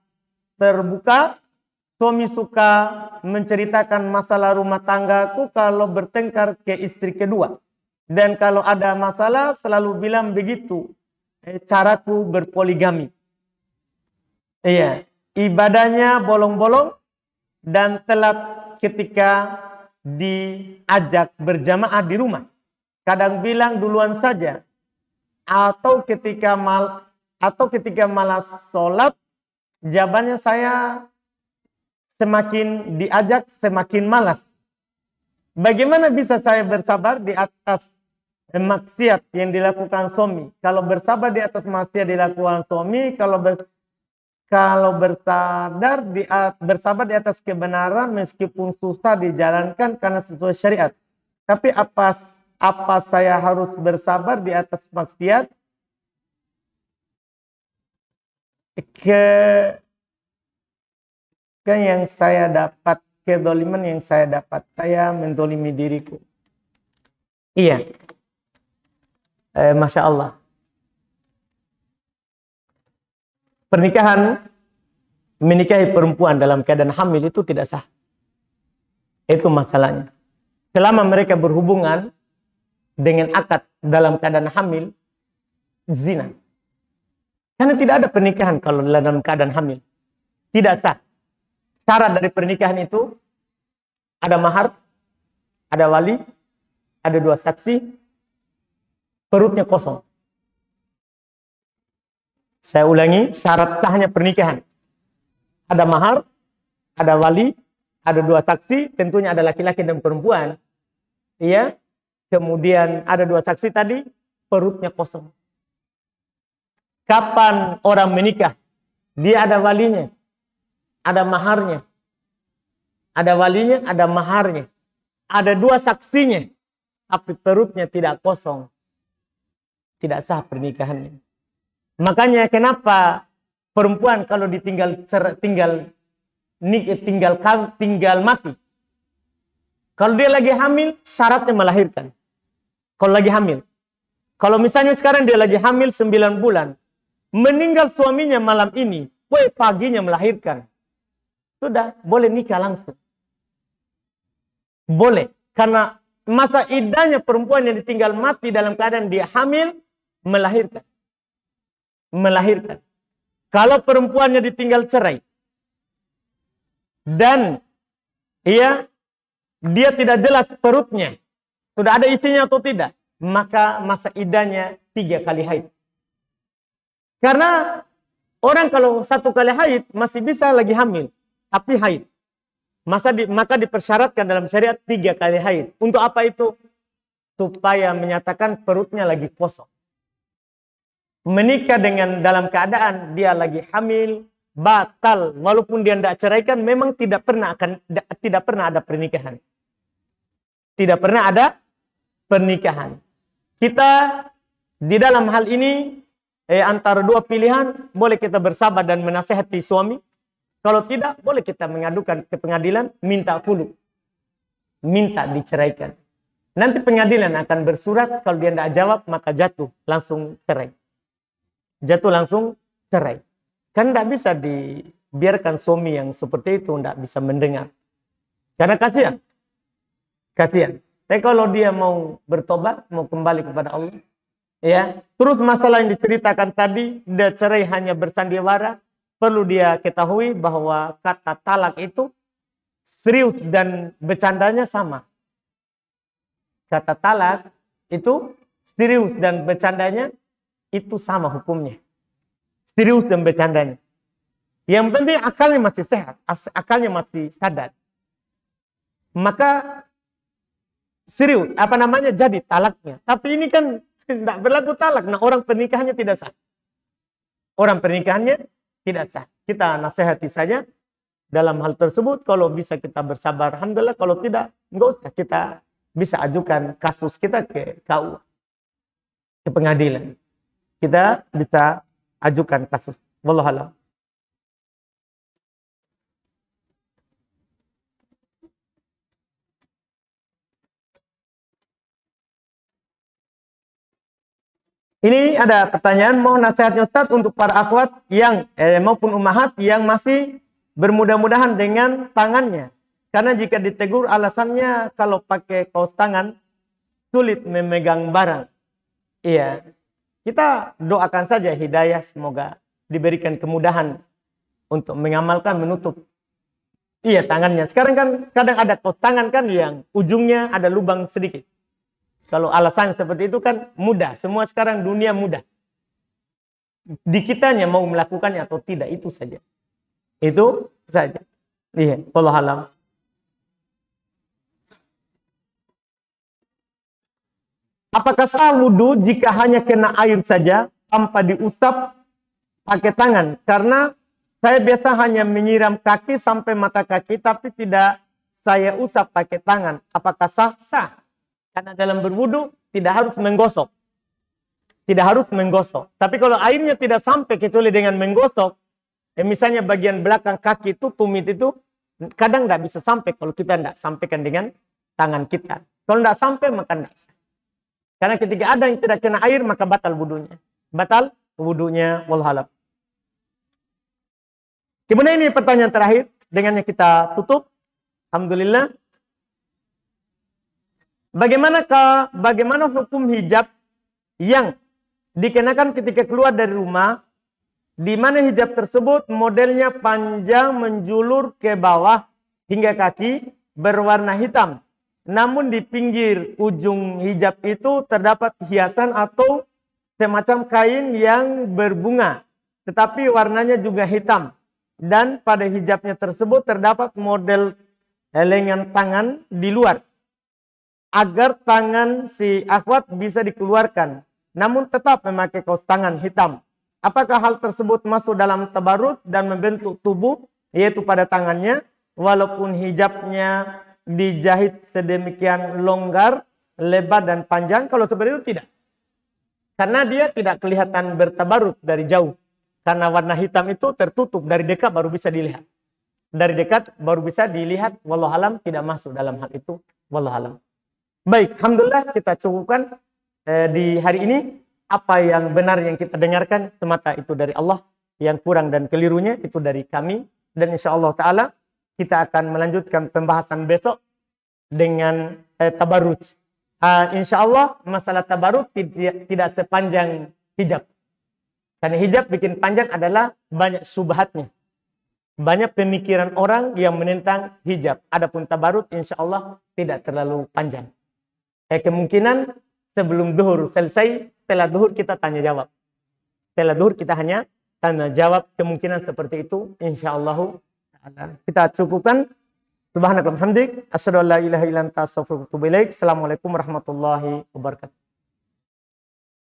Speaker 1: terbuka. Suami suka menceritakan masalah rumah tanggaku kalau bertengkar ke istri kedua. Dan kalau ada masalah selalu bilang begitu. Caraku berpoligami. Iya, ibadahnya bolong-bolong dan telat ketika diajak berjamaah di rumah. Kadang bilang duluan saja. Atau ketika malas sholat, jawabannya saya semakin diajak semakin malas. Bagaimana bisa saya bersabar di atas maksiat yang dilakukan suami? Kalau bersabar di atas maksiat dilakukan suami, kalau bersabar di atas kebenaran meskipun susah dijalankan karena sesuai syariat. Tapi apa saya harus bersabar di atas maksiat? Yang saya dapat, kedoliman yang saya dapat, saya mendolimi diriku. Iya. Masya Allah. Pernikahan, menikahi perempuan dalam keadaan hamil itu tidak sah. Itu masalahnya. Selama mereka berhubungan dengan akad dalam keadaan hamil, zina. Karena tidak ada pernikahan kalau dalam keadaan hamil. Tidak sah. Syarat dari pernikahan itu ada mahar, ada wali, ada 2 saksi, perutnya kosong. Saya ulangi, syarat sahnya pernikahan. Ada mahar, ada wali, ada 2 saksi, tentunya ada laki-laki dan perempuan. Iya. Kemudian ada 2 saksi tadi, perutnya kosong. Kapan orang menikah? Dia ada walinya, ada maharnya. Ada walinya, ada maharnya. Ada 2 saksinya, tapi perutnya tidak kosong. Tidak sah pernikahannya. Makanya kenapa perempuan kalau ditinggal mati. Kalau dia lagi hamil, syaratnya melahirkan. Kalau lagi hamil. Kalau misalnya sekarang dia lagi hamil 9 bulan. Meninggal suaminya malam ini. Paginya melahirkan. Sudah, boleh nikah langsung. Boleh. Karena masa iddahnya perempuan yang ditinggal mati dalam keadaan dia hamil, melahirkan. Melahirkan. Kalau perempuannya ditinggal cerai. Dan dia tidak jelas perutnya. Sudah ada isinya atau tidak? Maka masa iddahnya 3 kali haid. Karena orang kalau 1 kali haid masih bisa lagi hamil. Tapi haid. Maka dipersyaratkan dalam syariat 3 kali haid. Untuk apa itu? Supaya menyatakan perutnya lagi kosong. Menikah dalam keadaan dia lagi hamil, batal. Walaupun dia tidak ceraikan, memang tidak pernah ada pernikahan. Tidak pernah ada pernikahan. Kita di dalam hal ini antara dua pilihan, boleh kita bersabar dan menasehati suami. Kalau tidak, boleh kita mengadukan ke pengadilan, minta khulu. Minta diceraikan. Nanti pengadilan akan bersurat, kalau dia tidak jawab, maka jatuh langsung cerai. Jatuh langsung cerai. Kan tidak bisa dibiarkan suami yang seperti itu tidak bisa mendengar. Karena kasihan. Kasihan. Tapi kalau dia mau bertobat, mau kembali kepada Allah, ya. Terus masalah yang diceritakan tadi, dia cerai hanya bersandiwara, perlu dia ketahui bahwa kata talak itu serius dan bercandanya sama. Kata talak itu serius dan bercandanya itu sama hukumnya. Serius dan bercandanya. Yang penting akalnya masih sehat, akalnya masih sadar. Maka serius, jadi talaknya. Tapi ini kan tidak berlaku talak. Nah, orang pernikahannya tidak sah. Orang pernikahannya tidak sah. Kita nasihati saja dalam hal tersebut. Kalau bisa kita bersabar, alhamdulillah. Kalau tidak, enggak usah. Kita bisa ajukan kasus kita ke KUA, ke pengadilan. Kita bisa ajukan kasus. Wallahualam. Ini ada pertanyaan, mohon nasihatnya Ustaz untuk para akhwat yang maupun ummahat yang masih bermudah-mudahan dengan tangannya. Karena jika ditegur alasannya kalau pakai kaos tangan sulit memegang barang. Iya. Kita doakan saja hidayah, semoga diberikan kemudahan untuk mengamalkan, menutup tangannya. Sekarang kan kadang ada kaos tangan kan yang ujungnya ada lubang sedikit. Kalau alasan seperti itu kan mudah. Semua sekarang dunia mudah. Di kitanya mau melakukannya atau tidak, itu saja. Itu saja. Iya, wallahualam. Apakah sah wudhu jika hanya kena air saja tanpa diusap pakai tangan? Karena saya biasa hanya menyiram kaki sampai mata kaki, tapi tidak saya usap pakai tangan. Apakah sah? Sah. Karena dalam berwudu tidak harus menggosok. Tidak harus menggosok. Tapi kalau airnya tidak sampai kecuali dengan menggosok, misalnya bagian belakang kaki itu, tumit itu, kadang tidak bisa sampai kalau kita tidak sampaikan dengan tangan kita. Kalau tidak sampai, maka tidak sah. Karena ketika ada yang tidak kena air, maka batal wudunya. Batal wudunya, wallahualam. Kemudian ini pertanyaan terakhir, dengannya kita tutup. Alhamdulillah. Bagaimana hukum hijab yang dikenakan ketika keluar dari rumah, di mana hijab tersebut modelnya panjang menjulur ke bawah hingga kaki, berwarna hitam. Namun di pinggir ujung hijab itu terdapat hiasan atau semacam kain yang berbunga, tetapi warnanya juga hitam. Dan pada hijabnya tersebut terdapat model lengan tangan di luar, agar tangan si akhwat bisa dikeluarkan, namun tetap memakai kaos tangan hitam. Apakah hal tersebut masuk dalam tabarut dan membentuk tubuh, yaitu pada tangannya, walaupun hijabnya dijahit sedemikian longgar, lebar dan panjang? Kalau seperti itu tidak. Karena dia tidak kelihatan bertabarut dari jauh. Karena warna hitam itu tertutup, dari dekat baru bisa dilihat. Dari dekat baru bisa dilihat, wallahualam, tidak masuk dalam hal itu, wallahualam. Baik, alhamdulillah kita cukupkan di hari ini. Apa yang benar yang kita dengarkan semata itu dari Allah, yang kurang dan kelirunya itu dari kami. Dan insyaallah ta'ala kita akan melanjutkan pembahasan besok dengan tabarruj. Insyaallah masalah tabarruj tidak sepanjang hijab. Karena hijab bikin panjang adalah banyak subhatnya. Banyak pemikiran orang yang menentang hijab. Adapun tabarruj insyaallah tidak terlalu panjang. Kemungkinan sebelum duhur selesai, setelah duhur kita tanya jawab. Setelah duhur kita hanya tanya jawab, kemungkinan seperti itu insyaallah. Kita cukupkan. Subhanakallahumma hamdik, asyhadu an la ilaha illa anta astaghfiruka wa atubu ilaik. Assalamualaikum warahmatullahi wabarakatuh.